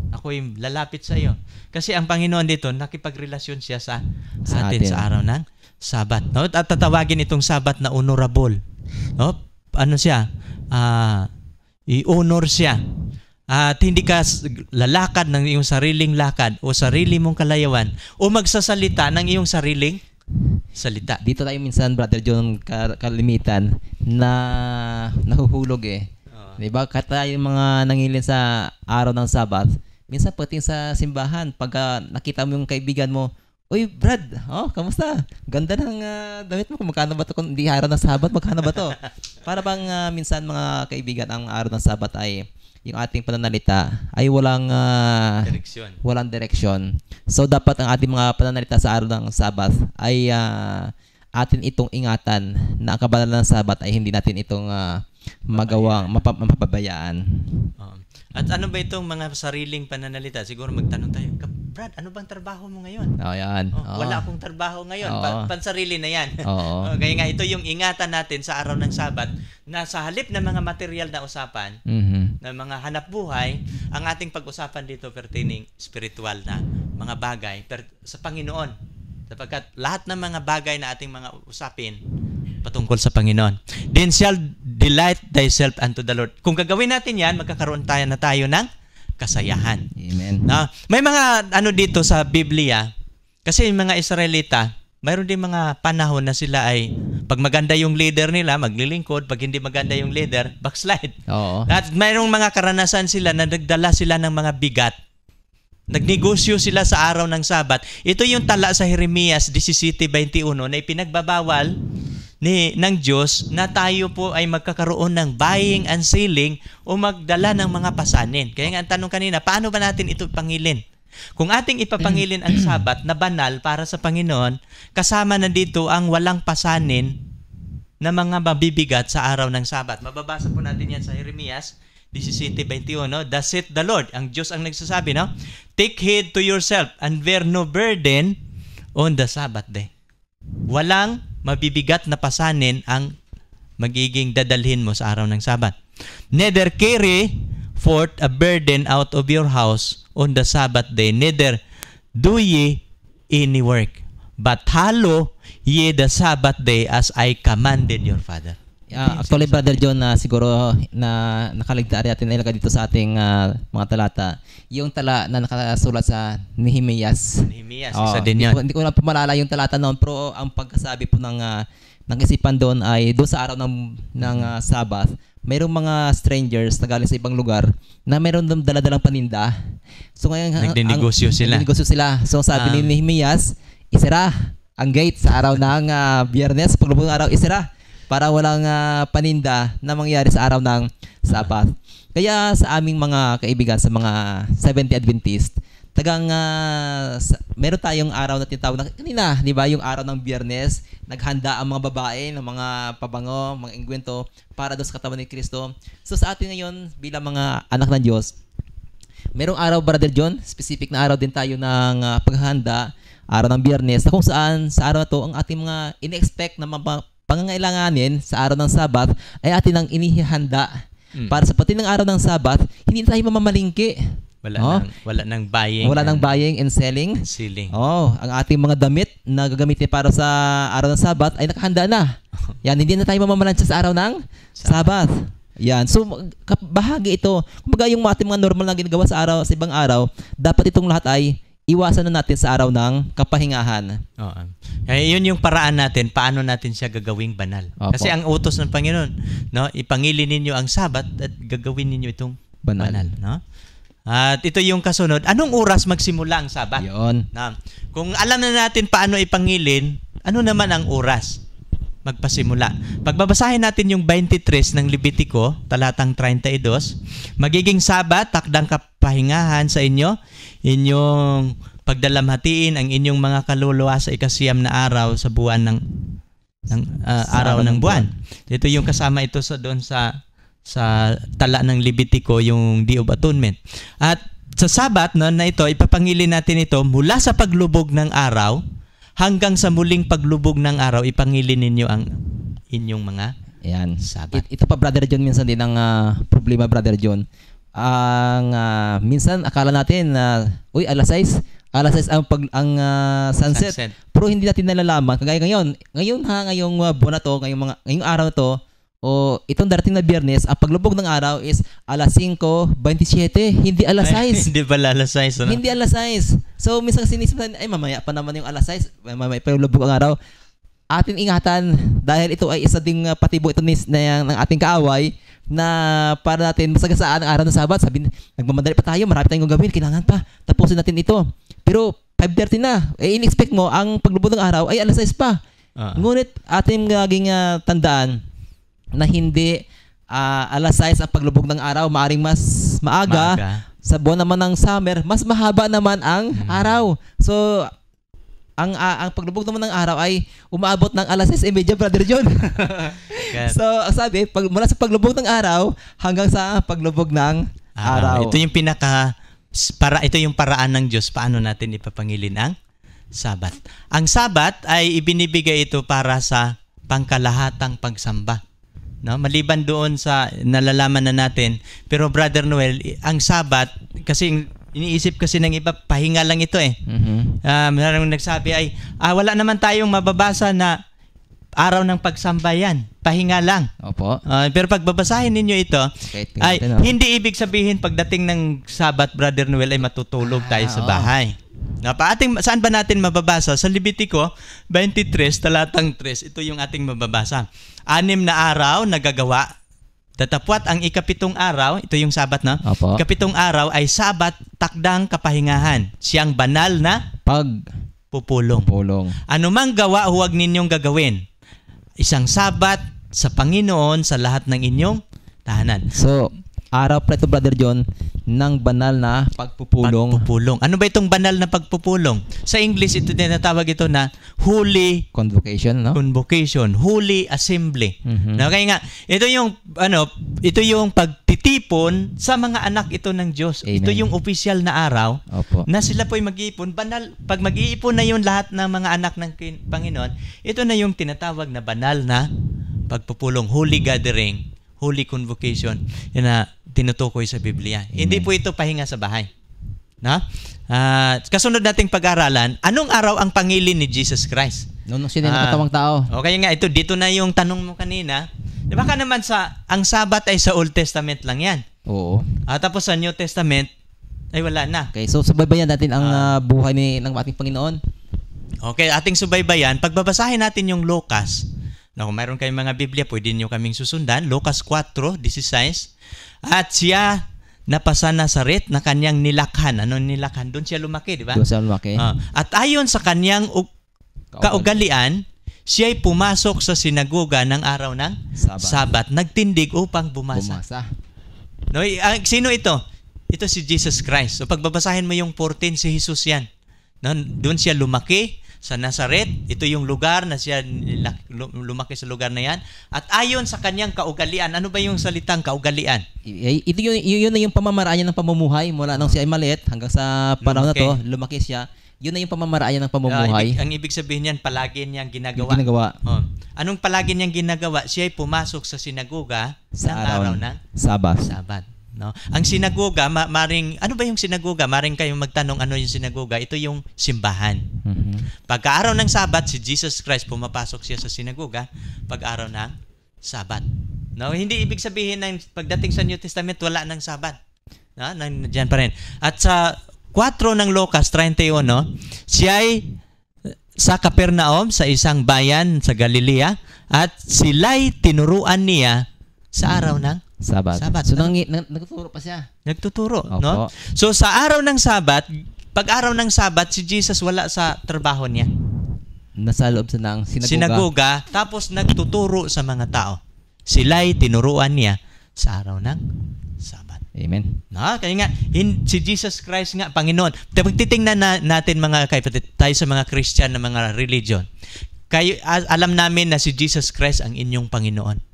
ako'y lalapit sa iyo. Kasi ang Panginoon dito, nakipagrelasyon siya sa atin sa araw ng Sabat. No? At tatawagin itong Sabat na honorable. No? Ano siya? I-honor siya. At hindi ka lalakad ng iyong sariling lakad o sarili mong kalayawan o magsasalita ng iyong sariling salita. Dito tayo minsan, Brother John, kalimitan na nahuhulog Diba? Kahit tayo mga nangilin sa araw ng Sabat, minsan pati sa simbahan, pag nakita mo yung kaibigan mo, uy, Brad, kamusta? Ganda ng damit mo. Magkano ba ito? Kung hindi araw ng Sabat, magkano ba ito? Para bang minsan mga kaibigan, ang araw ng Sabat ay yung ating pananalita ay walang direksyon. So dapat ang ating mga pananalita sa araw ng Sabat ay atin itong ingatan na ang kabanalan ng Sabat ay hindi natin itong mapapabayaan. At ano ba itong mga sariling pananalita? Siguro magtanong tayo, Brad, ano bang trabaho mo ngayon? Yan. Wala akong trabaho ngayon. Pansarili na yan. Kaya nga ito yung ingatan natin sa araw ng Sabat na sa halip ng mga material na usapan, na mga hanap buhay, ang ating pag-usapan dito pertaining spiritual na mga bagay sa Panginoon. Sapagkat lahat ng mga bagay na ating mga usapin patungkol sa Panginoon. Then shall delight thyself unto the Lord. Kung gagawin natin yan, magkakaroon tayo ng kasayahan. Amen. May mga dito sa Biblia, kasi yung mga Israelita, mayroon din mga panahon na sila ay, pag maganda yung leader nila, maglilingkod. Pag hindi maganda yung leader, backslide. Oo. At mayroong mga karanasan sila na nagdala sila ng mga bigat. Nagnegosyo sila sa araw ng Sabat. Ito yung tala sa Jeremias 17:21 na ipinagbabawal ng Diyos na tayo po ay magkakaroon ng buying and selling o magdala ng mga pasanin. Kaya nga ang tanong kanina, paano ba natin ito ipangilin? Kung ating ipapangilin ang Sabat na banal para sa Panginoon, kasama na dito ang walang pasanin na mga mabibigat sa araw ng Sabat. Mababasa po natin yan sa Jeremias 17:21. Thus saith the Lord. Ang Diyos ang nagsasabi, no? Take heed to yourself and bear no burden on the Sabbath day. Walang mabibigat na pasanin ang magiging dadalhin mo sa araw ng Sabat. Neither carry forth a burden out of your house on the Sabbath day, neither do ye any work, but hallow ye the Sabbath day as I commanded your father. Actually, Brother John, na siguro na nakaligtaan natin na ilagay dito sa ating mga talata, yung tala na nakasulat sa Nehemias. Isa din yun. Hindi ko na pumalala yung talata noon, pero ang pagkasabi po ng isipan doon ay doon sa araw ng Sabbath, mayroong mga strangers na galing sa ibang lugar na mayroon doon dala-dalang paninda. So ngayon, nagdinegosyo sila. So sabi ni Nehemias, isira ang gate sa araw ng Biyernes, paglubog ng araw, isira para walang paninda na mangyari sa araw ng Sabat. Kaya sa aming mga kaibigan, sa mga Seventh-day Adventist, meron tayong araw na tinatawag na kanina, di ba? Yung araw ng Biyernes, naghanda ang mga babae ng mga pabango, mga engkwento para doon sa katawan ni Kristo. So sa atin ngayon, bilang mga anak ng Diyos, merong araw, Brother John, specific na araw din tayo ng paghahanda, araw ng Biyernes, na kung saan sa araw na to, ang ating mga in-expect na mga pangangailanganin sa araw ng Sabat ay atin ang inihanda. Para sa pati ng araw ng Sabat, hindi tayo mamamalingki. Wala nang buying. Wala nang buying and selling. Ang ating mga damit na gagamitin para sa araw ng Sabat ay nakahanda na. Yan, hindi na tayo mamamalansya sa araw ng Sabat. Yan. So, bahagi ito. Kumbaga yung ating mga normal na ginagawa sa ibang araw, dapat itong lahat ay iwasan na natin sa araw ng kapahingahan. Yun yung paraan natin, paano natin siya gagawing banal. Opo. Kasi ang utos ng Panginoon, no, ipangilin ninyo ang Sabat at gagawin ninyo itong banal, no? At ito yung kasunod, anong oras magsimula ang Sabat? Yun. Kung alam na natin paano ipangilin, ano naman ang oras magpasimula? Pagbabasahin natin yung 23 ng Levitico, talatang 32, magiging Sabat, takdang kapahingahan sa inyo, inyong pagdalamhatiin ang inyong mga kaluluwa sa ikasiyam na araw sa buwan ng araw ng buwan. Ito yung kasama ito doon sa tala ng Levitico, yung Day of Atonement. At sa Sabat na ito, ipapangilin natin ito mula sa paglubog ng araw hanggang sa muling paglubog ng araw, ipangilin ninyo ang inyong mga Sabat. Ito pa, Brother John, minsan din ang problema, Brother John. Minsan akala natin alas 6 ang sunset. Pero hindi natin nalalaman kagaya ngayong buwan na to, ngayong araw na to, itong darating na Biyernes, ang paglubog ng araw is alas 5:27, hindi alas 6. Hindi pala alas 6, ano? Hindi alas 6. So minsan sinisip natin, mamaya pa naman yung alas 6, mamaya pa yung lubog ang araw. Ating ingatan dahil ito ay isa ding patibo ito ng ating kaaway na para natin masagasaan ang araw ng Sabat. Sabi, nagmamadali pa tayo, marami tayong gagawin, kailangan pa, tapusin natin ito. Pero 5:30 na, in-expect mo ang paglubog ng araw ay alas 6 pa. Ngunit ating gaging tandaan na hindi alas 6 ang paglubog ng araw, maaring mas maaga. Sa buwan naman ng summer, mas mahaba naman ang araw. So, ang paglubog naman ng araw ay umaabot ng alas 6:30, Brother John. So, sabi, mula sa paglubog ng araw hanggang sa paglubog ng araw. Ito yung ito yung paraan ng Diyos paano natin ipapangilin ang Sabat. Ang Sabat ay ibinibigay ito para sa pangkalahatang pagsamba. No, maliban doon sa nalalaman na natin, pero Brother Noel, ang Sabat kasi iniisip kasi ng iba, pahinga lang ito eh. Maraming nagsabi ay, wala naman tayong mababasa na araw ng pagsamba yan. Pahinga lang. Opo. Pero pag babasahin ninyo ito, hindi ibig sabihin pagdating ng Sabat, Brother Noel, ay matutulog tayo sa bahay. Saan ba natin mababasa? Sa Levitico 23, talatang 3, ito yung ating mababasa. 6 na araw nagagawa. Datapwat ang ikapitong araw, ito yung sabat na. Opo. Ikapitong araw ay sabat takdang kapahingahan. Siyang banal na pagpupulong. Anumang gawa huwag ninyong gagawin. Isang sabat sa Panginoon sa lahat ng inyong tahanan. So, araw pala ito, Brother John, ng banal na pagpupulong. Ano ba itong banal na pagpupulong? Sa English, ito tinatawag ito na Holy Convocation, no? Convocation, Holy Assembly. Kaya nga, ito yung pagtitipon sa mga anak ito ng Diyos. Amen. Ito yung official na araw. Opo. Na sila po'y mag-iipon. Banal, pag mag-iipon na yun lahat ng mga anak ng Panginoon, ito na yung tinatawag na banal na pagpupulong, Holy Gathering, Holy Convocation, yun na tinutukoy sa Biblia. Amen. Hindi po ito pahinga sa bahay. Kasunod nating pag-aralan, anong araw ang pangilin ni Jesus Christ? Noong siya na nakatawang tao. Okay nga, dito na yung tanong mo kanina. Di ba ka naman ang Sabat ay sa Old Testament lang yan? Oo. Tapos sa New Testament, ay wala na. Okay, so subaybayan natin ang buhay ng ating Panginoon. Okay, ating subaybayan. Pagbabasahin natin yung Lucas. Kung mayroon kayong mga Biblia, pwede nyo kaming susundan. Lucas 4:16. At siya napasa Nazaret na kanyang nilakhan. Ano nilakhan? Doon siya lumaki, di ba? Doon siya lumaki. At ayon sa kanyang kaugalian, siya'y pumasok sa sinagoga ng araw ng Sabat. Nagtindig upang bumasa. Sino ito? Ito si Jesus Christ. So pagbabasahin mo yung 14, si Jesus yan. Doon siya lumaki sa Nazaret. Ito yung lugar na siya lumaki sa lugar na yan. At ayon sa kanyang kaugalian, ano ba yung salitang kaugalian? Ito yun na yung pamamaraan ng pamumuhay mula nung siya ay maliit hanggang sa panahon na to, lumaki siya. Yun na yung pamamaraan ng pamumuhay. Ang ibig sabihin niyan, palagi niyang ginagawa. Anong palagi niyang ginagawa? Siya ay pumasok sa sinagoga sa araw ng Sabat. Ang sinagoga, ano ba yung sinagoga? Maring kayong magtanong ano yung sinagoga. Ito yung simbahan. Pagka-araw ng Sabat, si Jesus Christ pumapasok siya sa sinagoga pag-araw ng Sabat. Hindi ibig sabihin ng pagdating sa New Testament, wala ng Sabat. Nandiyan pa rin. At sa 4 ng Lucas 31, siya ay sa Capernaum, sa isang bayan sa Galilea, at sila'y tinuruan niya sa araw ng Sabat. So, nagtuturo pa siya. Nagtuturo, no? So, sa araw ng Sabat, pag-araw ng Sabat, si Jesus wala sa trabaho niya. Nasa loob sa ng sinagoga, tapos nagtuturo sa mga tao. Sila'y tinuruan niya sa araw ng Sabat. Amen. Kaya nga, si Jesus Christ nga, Panginoon. Pagtitingnan natin mga kapatid, tayo sa mga Christian na mga religion, alam namin na si Jesus Christ ang inyong Panginoon.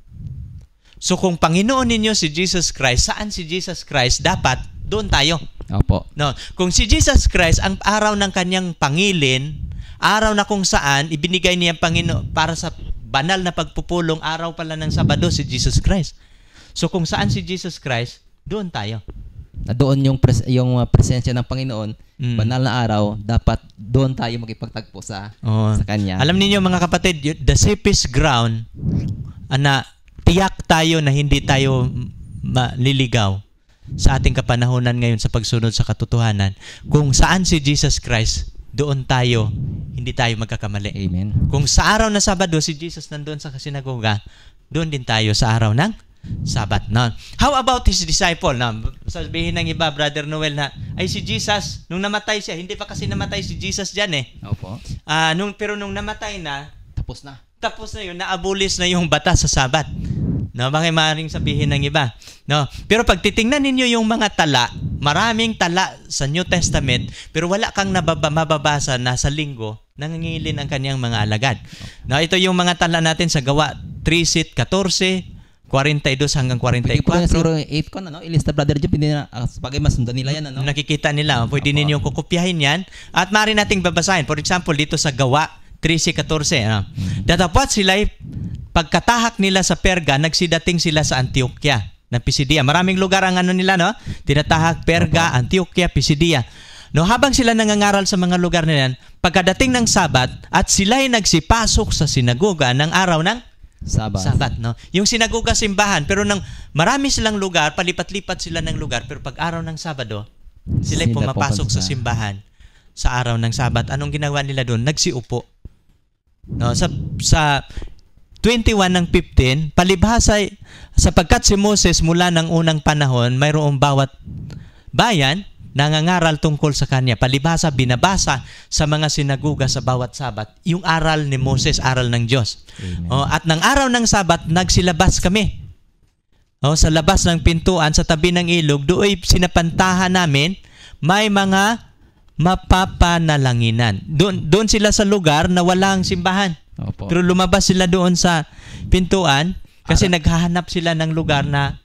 So kung Panginoon ninyo si Jesus Christ, saan si Jesus Christ? Dapat doon tayo. Opo. Kung si Jesus Christ, ang araw ng kanyang pangilin, araw na kung saan ibinigay niya ang Panginoon para sa banal na pagpupulong, araw pala ng Sabado si Jesus Christ. So kung saan si Jesus Christ, doon tayo. Doon yung presensya ng Panginoon, banal na araw, dapat doon tayo makipagtagpo sa Kanya. Alam niyo mga kapatid, the safest ground na tiyak tayo na hindi tayo maliligaw sa ating kapanahunan ngayon sa pagsunod sa katotohanan. Kung saan si Jesus Christ, doon tayo, hindi tayo magkakamali. Amen. Kung sa araw na Sabado, si Jesus nandoon sa sinagoga, doon din tayo sa araw ng Sabat. How about his disciple? Sabihin ng iba, Brother Noel, na ay si Jesus, nung namatay siya, hindi pa kasi namatay si Jesus dyan Opo. Pero nung namatay na, tapos na yun, naabulis na yung batas sa Sabat. Bakit maaaring sabihin ng iba? Pero pag titingnan ninyo yung mga tala, maraming tala sa New Testament, pero wala kang mababasa na sa linggo, nangingilin ang kanyang mga alagad. Ito yung mga tala natin sa Gawa 3:14, 42 hanggang 44. Pwede po na siguro 8 ko na, ilista, Brother Job, hindi na, bagay masundan nila yan, Nakikita nila, pwede ninyong kukopyahin yan, at maaari nating babasahin. For example, dito sa Gawa 3:14, datapwat sila'y pagkatahak nila sa Perga, nagsidating sila sa Antioquia ng Pisidia. Maraming lugar ang nila, tinatahak, Perga, Antioquia, Pisidia. Habang sila nangangaral sa mga lugar na yan, pagkadating ng Sabat, at sila'y nagsipasok sa sinagoga ng araw ng Sabat. Yung sinagoga simbahan, pero nang marami silang lugar, palipat-lipat sila ng lugar, pero pag araw ng Sabado, sila'y pumapasok sa simbahan sa araw ng Sabat. Anong ginawa nila doon? Nagsiupo. No, sa 21 ng 15, palibhasa sapagkat si Moses mula ng unang panahon, mayroong bawat bayan nangangaral tungkol sa kanya. Palibhasa, binabasa sa mga sinaguga sa bawat Sabat yung aral ni Moses, aral ng Diyos. At ng araw ng Sabat, nagsilabas kami. Sa labas ng pintuan, sa tabi ng ilog, doon sinapantahan namin, may mga mapapanalanginan. Doon sila sa lugar na walang simbahan. Opo. Pero lumabas sila doon sa pintuan kasi naghahanap sila ng lugar na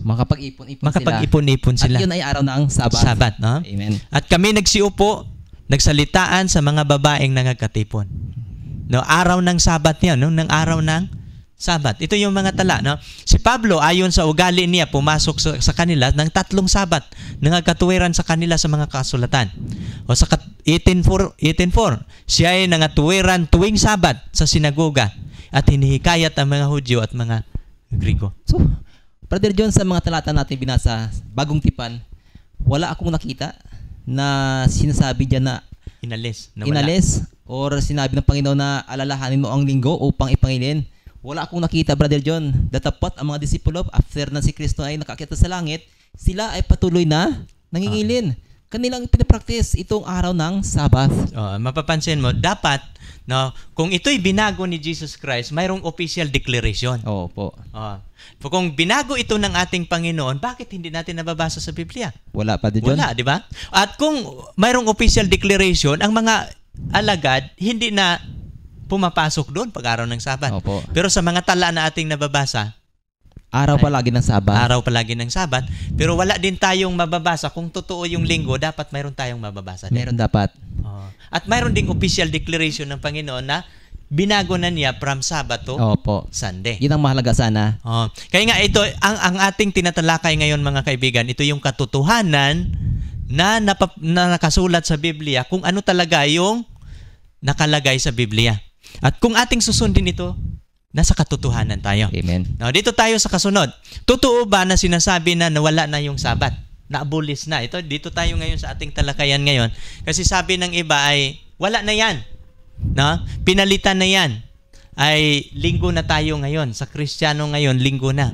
makapag-ipon-ipon sila. At yun ay araw ng Sabat. Sabat, no? Amen. At kami nagsiupo, nagsalitaan sa mga babaeng nangagkatipon. No, araw ng Sabat niya, no? Ng araw ng Sabat. Ito yung mga tala, no? Si Pablo, ayon sa ugali niya, pumasok sa kanila ng 3 Sabat, nangagkatuwiran sa kanila sa mga kasulatan. O sa 18:4, siya ay nangatuwiran tuwing Sabat sa sinagoga at hinihikayat ang mga Hudyo at mga Grigo. So, Brother John, sa mga talata natin binasa, bagong tipan, wala akong nakita na sinasabi diyan na inalis or sinabi ng Panginoon na alalahanin mo ang linggo upang ipangilin. Wala akong nakita, Brother John. Datapat ang mga disipulo, after na si Kristo ay nakakita sa langit, sila ay patuloy na nangingilin. Kanilang pinapractice itong araw ng Sabat. Mapapansin mo, dapat, no, kung ito'y binago ni Jesus Christ, mayroong official declaration. Opo. Kung binago ito ng ating Panginoon, bakit hindi natin nababasa sa Biblia? Wala, Brother John. Wala, di ba? At kung mayroong official declaration, ang mga alagad, hindi na pumapasok doon pag-araw ng Sabat. Opo. Pero sa mga tala na ating nababasa, araw palagi ng Sabat. Araw palagi ng Sabat. Pero wala din tayong mababasa. Kung totoo yung linggo, dapat mayroon tayong mababasa din. Meron dapat. At mayroon ding official declaration ng Panginoon na binago na niya from Sabat to Sunday. Yun ang mahalaga sana. Kaya nga ito, ang ating tinatalakay ngayon mga kaibigan, ito yung katotohanan na nakasulat sa Biblia kung ano talaga yung nakalagay sa Biblia. At kung ating susundin ito, nasa katotohanan tayo. Amen. Now, dito tayo sa kasunod. Totoo ba na sinasabi na nawala na yung Sabat? Na-abolish na. Dito tayo ngayon sa ating talakayan ngayon. Kasi sabi ng iba ay, wala na yan. No? Pinalitan na yan. Ay, linggo na tayo ngayon. Sa Kristiyano ngayon, linggo na.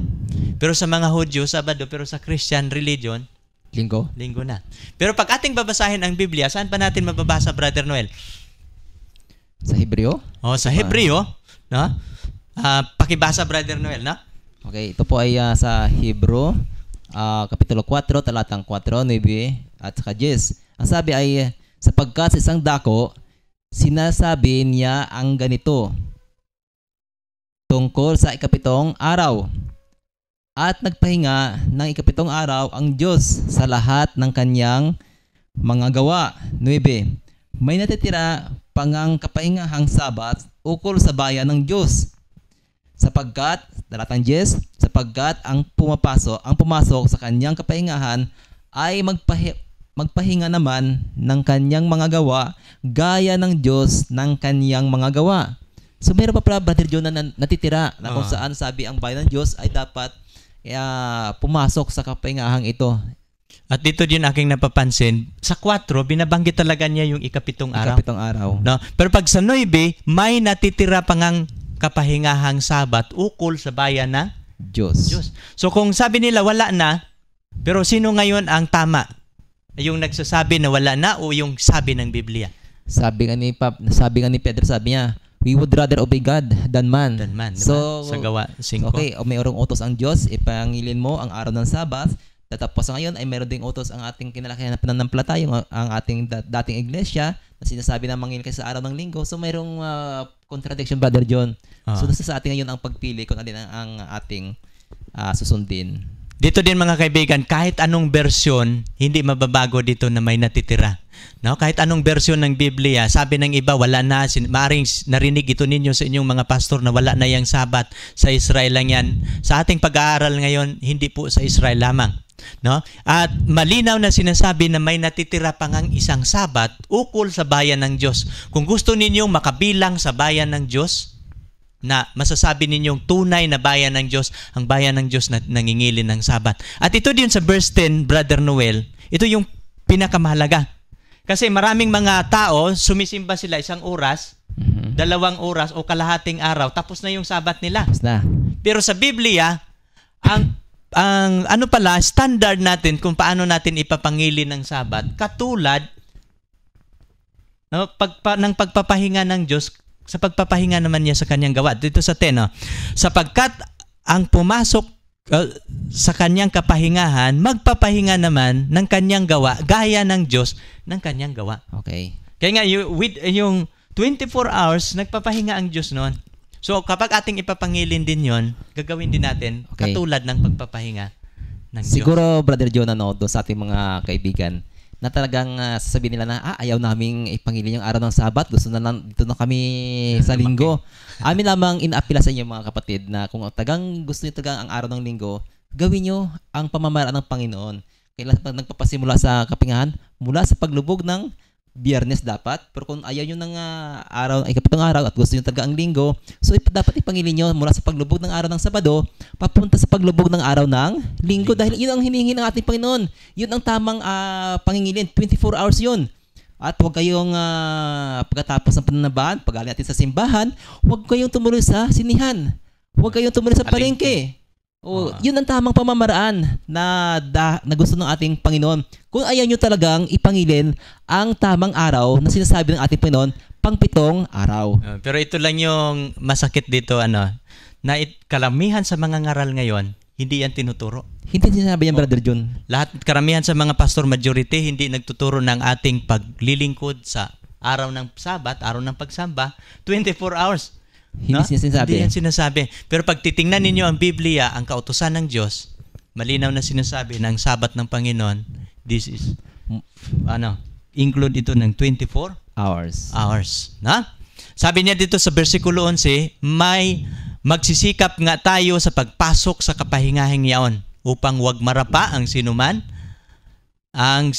Pero sa mga Hudyo, Sabado. Pero sa Christian religion, linggo na. Pero pag ating babasahin ang Biblia, saan pa natin mababasa, Brother Noel? Sa Hebreo? Sa Hebreo, no? Pakibasa, Brother Noel, no? Okay, ito po ay sa Hebrew, Kapitulo 4, talatang 4, 9, at saka 10. Ang sabi ay, sapagkat sa isang dako, sinasabi niya ang ganito, tungkol sa ikapitong araw. At nagpahinga ng ikapitong araw ang Diyos sa lahat ng kanyang mga gawa. 9. May natitira pangang kapahingahang Sabat ukol sa bayan ng Diyos. Sapagkat, talatang 10, sapagkat ang pumasok sa kanyang kapahingahan ay magpahinga naman ng kanyang mga gawa gaya ng Diyos ng kanyang mga gawa. So meron pa pala, Brother John, na natitira na kung saan sabi ang bayan ng Diyos ay dapat pumasok sa kapahingahang ito. At dito din aking napapansin, sa 4, binabanggit talaga niya yung ikapitong araw. Ikapitong araw. No? Pero pag sa 9, may natitira pangang kapahingahang Sabat ukol sa bayan ng Diyos. So kung sabi nila wala na, pero sino ngayon ang tama? Yung nagsasabi na wala na o yung sabi ng Biblia? Sabi nga ni Pedro, sabi niya, we would rather obey God than man. Diba? So, sa Gawa 5. Okay, may orong utos ang Diyos, ipangilin mo ang araw ng Sabat. Tapos ngayon ay meron ding utos ang ating kinalakihan na pananampalataya, ang ating dating iglesia na sinasabi na mangilin kayo sa araw ng linggo. So mayroong contradiction, Brother John. So nasa sa atin ngayon ang pagpili kung alin ang ating susundin. Dito din mga kaibigan, kahit anong bersyon, hindi mababago dito na may natitira. No? Kahit anong bersyon ng Biblia, sabi ng iba, wala na. Maaring narinig ito ninyo sa inyong mga pastor na wala na yung Sabat. Sa Israel lang yan. Sa ating pag-aaral ngayon, hindi po sa Israel lamang. No? At malinaw na sinasabi na may natitira pa ngang isang Sabat ukol sa bayan ng Diyos. Kung gusto ninyong makabilang sa bayan ng Diyos, na masasabi ninyong tunay na bayan ng Diyos, ang bayan ng Diyos na nangingilin ng Sabat. At ito din sa verse 10, Brother Noel, ito yung pinakamahalaga. Kasi maraming mga tao, sumisimba sila 1 oras, 2 oras o kalahating araw, tapos na yung Sabat nila. Pero sa Biblia, ang ano pala, standard natin kung paano natin ipapangili ng Sabat, katulad ng pagpapahinga ng Diyos, sa pagpapahinga naman niya sa kanyang gawa. Dito sa 10, sapagkat ang pumasok sa kanyang kapahingahan, magpapahinga naman ng kanyang gawa, gaya ng Diyos ng kanyang gawa. Okay. Kaya nga, with yung 24 hours, nagpapahinga ang Diyos noon. So, kapag ating ipapangilin din yon, gagawin din natin katulad ng pagpapahinga ng Diyos. Siguro, Brother John, doon sa ating mga kaibigan, na talagang sasabihin nila na ayaw naming ipangilin yung araw ng Sabat, gusto na lang, dito na kami sa linggo. Amin lamang inaapila sa inyo mga kapatid na kung gusto niyo ang araw ng linggo, gawin niyo ang pamamaraan ng Panginoon. Kailangan nagpapasimula sa kapahingahan mula sa paglubog ng Biyernes dapat, pero kung ayaw nyo ng ikapitong araw at gusto nyo talaga ang linggo, so dapat ipangilin nyo mula sa paglubog ng araw ng Sabado papunta sa paglubog ng araw ng linggo, dahil yun ang hinihingi ng ating Panginoon. Yun ang tamang pangingilin, 24 hours yun. At huwag kayong pagkatapos ng pananabahan, pag-aling natin sa simbahan, huwag kayong tumuloy sa sinihan, huwag kayong tumuloy sa palengke. Yun ang tamang pamamaraan na gusto ng ating Panginoon. Kung ayaw nyo talagang ipangilin ang tamang araw na sinasabi ng ating Panginoon, pang-7 araw. Pero ito lang yung masakit dito, na karamihan sa mga ngaral ngayon, hindi yan tinuturo. Hindi sinasabi yan, Brother John. Karamihan sa mga pastor majority, hindi nagtuturo ng ating paglilingkod sa araw ng Sabat, araw ng pagsamba, 24 hours. Hindi sinasabi. Hindi yan sinasabi. Pero pag titingnan ninyo ang Biblia, ang kautusan ng Diyos, malinaw na sinasabi na ang Sabat ng Panginoon, this is, include ito ng 24 hours. Na? Sabi niya dito sa versikulo 11, may magsisikap nga tayo sa pagpasok sa kapahingahing yaon upang wag marapa ang sinuman, ang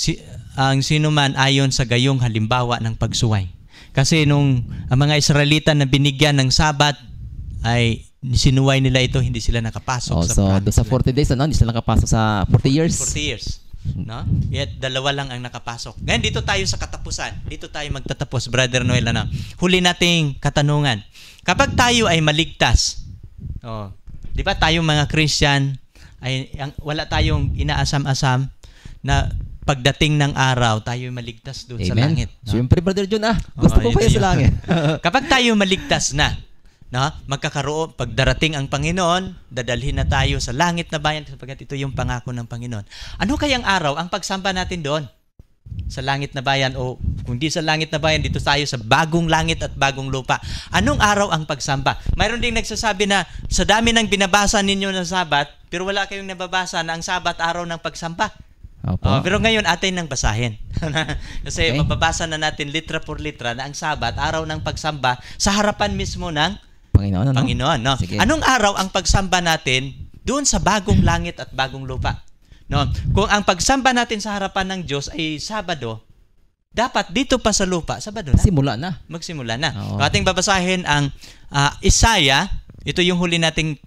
sinuman ayon sa gayong halimbawa ng pagsuway. Kasi nung ang mga Israelita na binigyan ng Sabat ay sinuway nila ito, hindi sila nakapasok sa 40 days, hindi sila nakapasok sa 40 years. 40 years. No? Yet 2 lang ang nakapasok. Ngayon dito tayo sa katapusan. Dito tayo magtatapos, Brother Noel. Huli nating katanungan. Kapag tayo ay maligtas, di ba tayong mga Christian, wala tayong inaasam-asam na pagdating ng araw, tayo maligtas doon sa langit. No? Siyempre, Brother John, gusto ko kayo sa langit. Kapag tayo maligtas na, magkakaroon, pagdarating ang Panginoon, dadalhin na tayo sa langit na bayan, sapagkat ito yung pangako ng Panginoon. Ano kayang araw ang pagsamba natin doon? Sa langit na bayan, o kung di sa langit na bayan, dito tayo sa bagong langit at bagong lupa. Anong araw ang pagsamba? Mayroon ding nagsasabi na sa dami ng binabasa ninyo ng Sabat, pero wala kayong nababasa na ang Sabat araw ng pagsamba. Pero ngayon atin nang basahin. Kasi mababasa na natin litra por litra na ang Sabat, araw ng pagsamba, sa harapan mismo ng Panginoon. No? Anong araw ang pagsamba natin doon sa bagong langit at bagong lupa? No? Kung ang pagsamba natin sa harapan ng Diyos ay Sabado, dapat dito pa sa lupa, Sabado na. Magsimula na. Ating babasahin ang Isaiah. Ito yung huli nating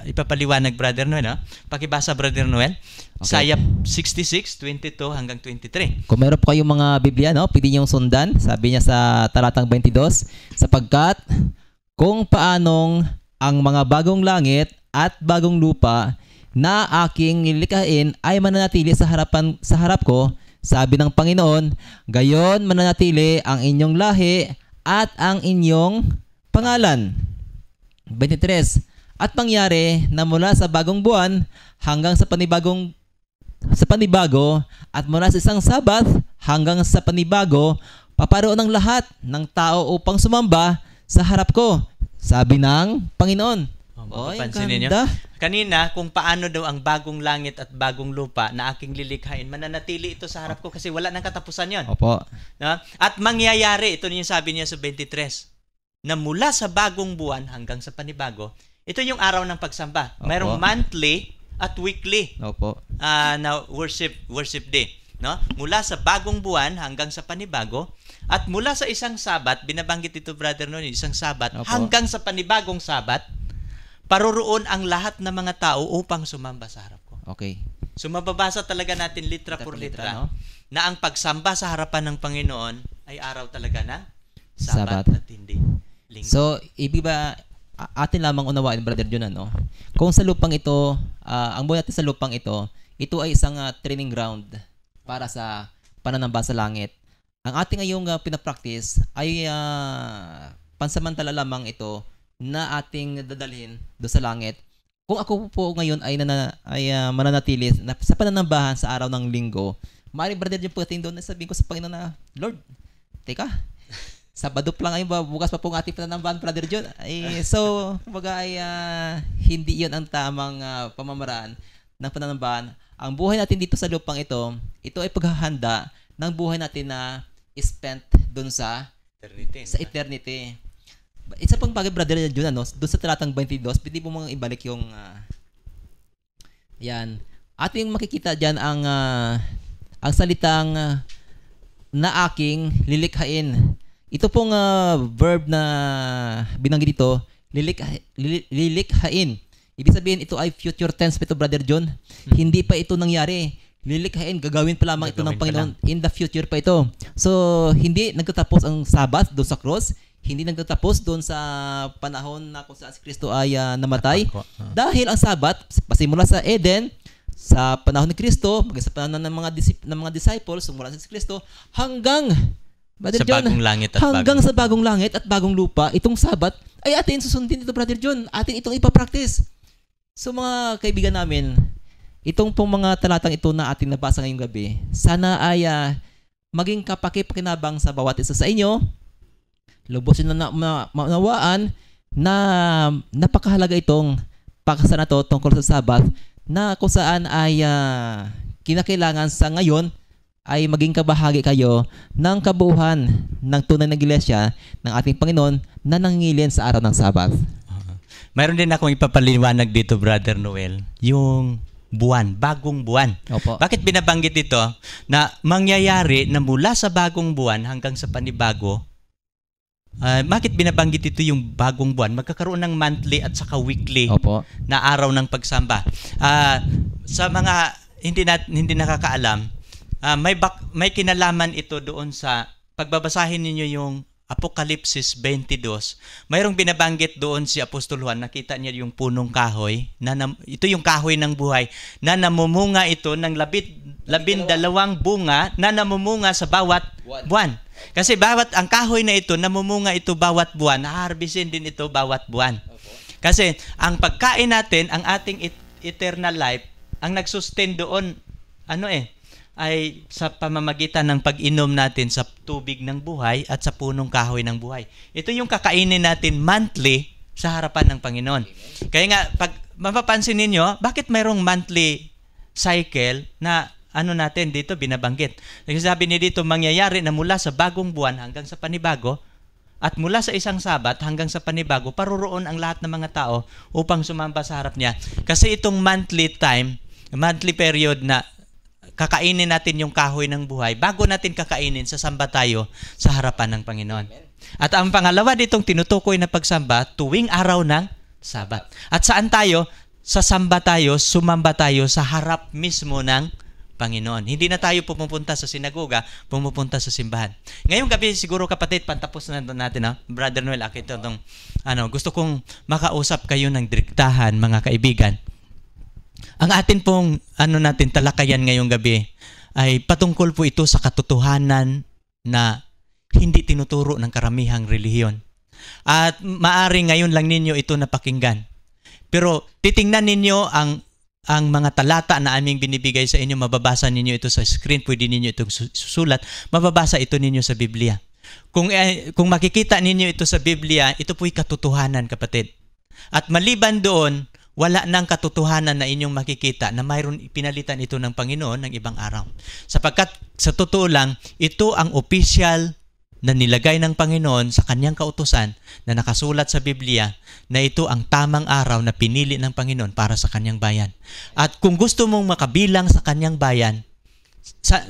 ipapaliwanag, Brother Noel. Pakibasa, Brother Noel. Isaiah 66, 22 hanggang 23. Kung meron po kayong mga Biblia, pwede niyong sundan. Sabi niya sa talatang 22, sapagkat kung paanong ang mga bagong langit at bagong lupa na aking nilikhain ay mananatili sa harap ko, sabi ng Panginoon, gayon mananatili ang inyong lahi at ang inyong pangalan. 23. At mangyari na mula sa bagong buwan hanggang sa panibago at mula sa isang Sabat hanggang sa panibago, paparoon ang lahat ng tao upang sumamba sa harap ko, sabi ng Panginoon. Pansinin niyo? Kanina, kung paano daw ang bagong langit at bagong lupa na aking lilikhain, mananatili ito sa harap ko kasi wala nang katapusan yon. Opo. At mangyayari, ito yung sabi niya sa 23, na mula sa bagong buwan hanggang sa panibago, ito yung araw ng pagsamba. Mayroong monthly at weekly na worship day. No? Mula sa bagong buwan hanggang sa panibago, at mula sa isang Sabat, binabanggit ito, Brother Noel, isang Sabat, hanggang sa panibagong Sabat, paroroon ang lahat ng mga tao upang sumamba sa harap ko. Okay. So mababasa talaga natin litra por litra, no? Na ang pagsamba sa harapan ng Panginoon ay araw talaga ng Sabat at hindi linggo. So, ibig ba atin lamang unawain, Brother John, ano? Kung sa lupang ito, ang buhay natin sa lupang ito ay isang training ground para sa pananamba sa langit. Ang ating ngayong pinapractice ay pansamantala lamang ito na ating dadalhin do sa langit. Kung ako po ngayon ay mananatili sa pananambahan sa araw ng linggo, maaaring, Brother John, pagdating doon, sabihin ko sa Panginoon na, Lord, teka, Sabado pa lang ngayon, bukas pa pong ating pananambahan, Brother John. So, kumbaga hindi yun ang tamang pamamaraan ng pananambahan. Ang buhay natin dito sa lupang ito ay paghahanda ng buhay natin na spent doon sa eternity. Isa pang bagay, Brother John, doon sa talatang 22, pwede po mga ibalik yung yan. Ating makikita dyan ang salitang na aking lilikhain. Ito pong verb na binanggit dito, lilikhain. Ibig sabihin, ito ay future tense, Brother John. Hindi pa ito nangyari. Lilikhain, gagawin pa lamang ito ng Panginoon. In the future pa ito. So, hindi nagtatapos ang Sabat doon sa cross. Hindi nagtatapos doon sa panahon na kung saan si Kristo ay namatay. Dahil ang Sabat, pasimula sa Eden, sa panahon ni Kristo, sa panahon ng mga disciples, sumula sa si Kristo, hanggang Brother John, bagong langit at hanggang sa bagong langit at bagong lupa, itong Sabat ay atin susundin ito, Brother John. Atin itong ipapractice. So mga kaibigan namin, itong pong mga talatang ito na ating nabasa ngayong gabi, sana ay maging kapaki-pakinabang sa bawat isa sa inyo. Lubos na maunawaan na napakahalaga itong paksa na to tungkol sa Sabat, na kung saan ay kinakailangan sa ngayon ay maging kabahagi kayo ng kabuuhan ng tunay na iglesia ng ating Panginoon na nangingilin sa araw ng Sabat. Mayroon din akong ipapaliwanag dito, Brother Noel, yung buwan, bagong buwan. Opo. Bakit binabanggit dito na mangyayari na mula sa bagong buwan hanggang sa panibago? Bakit binabanggit ito yung bagong buwan? Magkakaroon ng monthly at saka weekly na araw ng pagsamba. Sa mga hindi nakakaalam, may kinalaman ito doon sa pagbabasahin ninyo yung Apokalipsis 22. Mayroong binabanggit doon si Apostol Juan, nakita niya yung punong kahoy, ito yung kahoy ng buhay, na namumunga ito ng 12 bunga na namumunga sa bawat buwan. Kasi ang kahoy na ito, namumunga ito bawat buwan, haharbisin din ito bawat buwan. Kasi ang pagkain natin, ang ating eternal life, ang nagsustain doon, ay sa pamamagitan ng pag-inom natin sa tubig ng buhay at sa punong kahoy ng buhay. Ito yung kakainin natin monthly sa harapan ng Panginoon. Kaya nga, pag mapapansin ninyo, bakit mayroong monthly cycle na natin dito binabanggit? Sabi niya dito, mangyayari na mula sa bagong buwan hanggang sa panibago, at mula sa isang Sabat hanggang sa panibago, paroroon ang lahat ng mga tao upang sumamba sa harap niya. Kasi itong monthly period na kakainin natin yung kahoy ng buhay, bago natin kakainin, sasamba tayo sa harapan ng Panginoon. At ang pangalawa ditong tinutukoy na pagsamba, tuwing araw ng Sabat. At saan tayo? Sasamba tayo, sumamba tayo sa harap mismo ng Panginoon. Hindi na tayo pumupunta sa sinagoga, pumupunta sa simbahan. Ngayong gabi, siguro kapatid, pantapos na natin, Brother Noel, gusto kong makausap kayo ng direktahan, mga kaibigan. Ang atin pong talakayan ngayong gabi ay patungkol po ito sa katotohanan na hindi tinuturo ng karamihang relihiyon. At maari ngayon lang ninyo ito napakinggan. Pero titingnan ninyo ang mga talata na aming binibigay sa inyo, mababasa ninyo ito sa screen, pwede ninyo itong susulat, mababasa ito ninyo sa Biblia. Kung makikita ninyo ito sa Biblia, ito po'y katotohanan, kapatid. At maliban doon, wala nang katotohanan na inyong makikita na mayroon pinalitan ito ng Panginoon ng ibang araw. Sapagkat sa totoo lang, ito ang opisyal na nilagay ng Panginoon sa kanyang kautusan na nakasulat sa Biblia, na ito ang tamang araw na pinili ng Panginoon para sa kanyang bayan. At kung gusto mong makabilang sa kanyang bayan,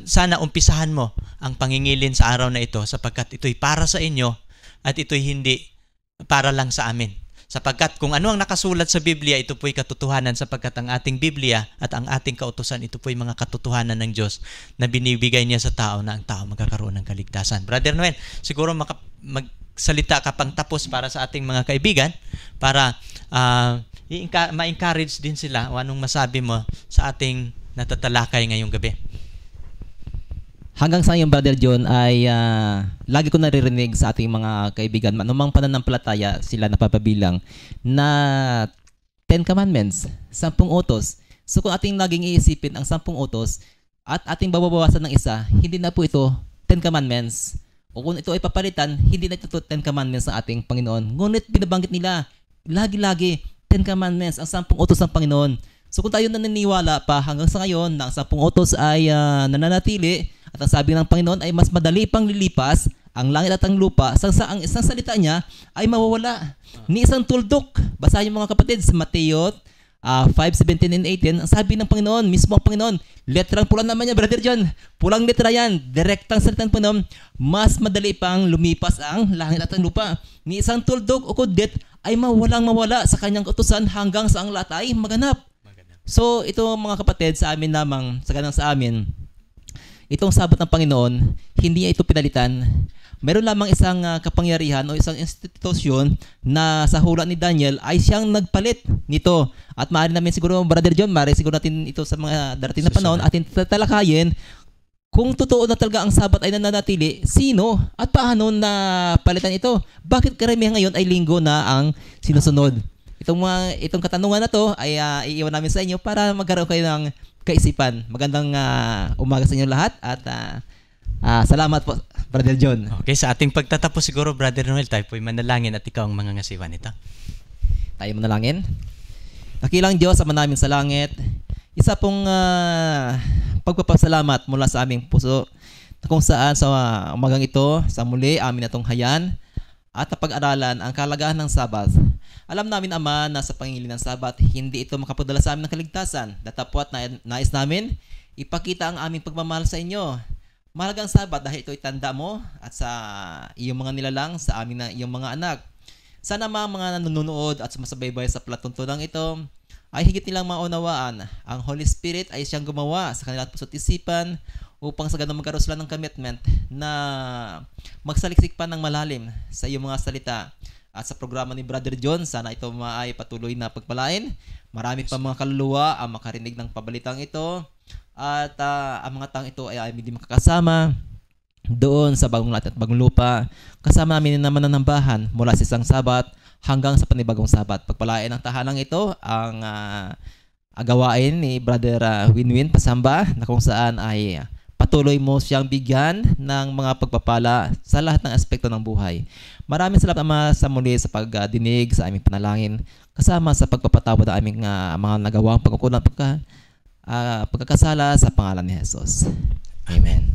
sana umpisahan mo ang pangingilin sa araw na ito, sapagkat ito'y para sa inyo at ito'y hindi para lang sa amin. Sapagkat kung ano ang nakasulat sa Biblia, ito po'y katotohanan, sapagkat ang ating Biblia at ang ating kautusan, ito po'y mga katotohanan ng Diyos na binibigay niya sa tao na ang tao magkakaroon ng kaligtasan. Brother Noel, siguro magsalita ka pang tapos para sa ating mga kaibigan para ma-encourage din sila o anong masabi mo sa ating natatalakay ngayong gabi. Hanggang sa ngayon, Brother John, ay lagi ko naririnig sa ating mga kaibigan, anumang pananampalataya sila napapabilang na 10 Commandments, 10 utos. So kung ating laging iisipin ang 10 utos at ating babawasan ng isa, hindi na po ito 10 Commandments. O kung ito ay papalitan, hindi na ito 10 Commandments ng ating Panginoon. Ngunit binabanggit nila, lagi-lagi 10 Commandments, ang 10 utos ng Panginoon. So kung tayo naniniwala pa hanggang sa ngayon na ang 10 utos ay nananatili, at ang sabi ng Panginoon ay mas madali pang lilipas ang langit at ang lupa sa ang isang salita niya ay mawawala. Ni isang tuldok. Basahin mo mga kapatid sa Mateo 5:17 and 18. Ang sabi ng Panginoon, mismo ang Panginoon, letrang pula naman niya, Brother John. Pulang letra yan. Direktang salita ng Panginoon, mas madali pang lumipas ang langit at ang lupa. Ni isang tuldok o kudit ay mawala sa kanyang utusan hanggang sa ang lahat ay maganap. So ito mga kapatid, sa amin lamang, sa ganang sa amin, itong sabot ng Panginoon, hindi niya ito pinalitan. Meron lamang isang kapangyarihan o isang institusyon na sa hula ni Daniel ay siyang nagpalit nito. At maaari namin siguro, Brother John, maaari siguro natin ito sa mga darating na panahon atin tatalakayin kung totoo na talaga ang sabat ay nananatili, sino at paano na palitan ito. Bakit karamihan ngayon ay linggo na ang sinusunod? Itong katanungan na to ay iiwan namin sa inyo para magkaroon kayo ng kaisipan. Magandang umaga sa inyo lahat at salamat po, Brother John. Okay, sa ating pagtatapos siguro, Brother Noel, tayo po'y manalangin at ikaw ang mangangasiwa nito. Tayo manalangin. Dakilang Diyos, Ama namin sa langit, isa pong pagpapasalamat mula sa aming puso kung saan sa umagang ito, sa muli, amin natong hayan at napag-aralan ang kalagahan ng Sabat. Alam namin, Ama, na sa pangingili ng Sabat, hindi ito makapadala sa amin ng kaligtasan. Datapwat nais namin ipakita ang aming pagmamahal sa inyo. Mahalagang Sabat dahil ito itanda mo at sa iyong mga nilalang, sa amin na iyong mga anak. Sana mga nanonood at sumasabaybay sa palatuntunan ito ay higit nilang maunawaan. Ang Holy Spirit ay siyang gumawa sa kanilang puso't isipan upang sa ganun magkaroon sila ng commitment na magsaliksik pa ng malalim sa iyong mga salita. At sa programa ni Brother John, sana ito ay patuloy na pagpalain. Marami pa mga kaluluwa ang makarinig ng pabalitang ito. At ang mga taong ito ay hindi makakasama doon sa bagong langit at bagong lupa. Kasama namin na mananambahan mula sa isang Sabat hanggang sa panibagong Sabat. Pagpalain ang tahanang ito ang agawain ni Brother Winwin Pasamba na kung saan ay patuloy mo siyang bigyan ng mga pagpapala sa lahat ng aspekto ng buhay. Maraming salamat, Ama, sa muli sa pagdinig sa aming panalangin kasama sa pagpapatawad ng aming mga nagawang pagkukulang pagkakasala sa pangalan ni Jesus. Amen.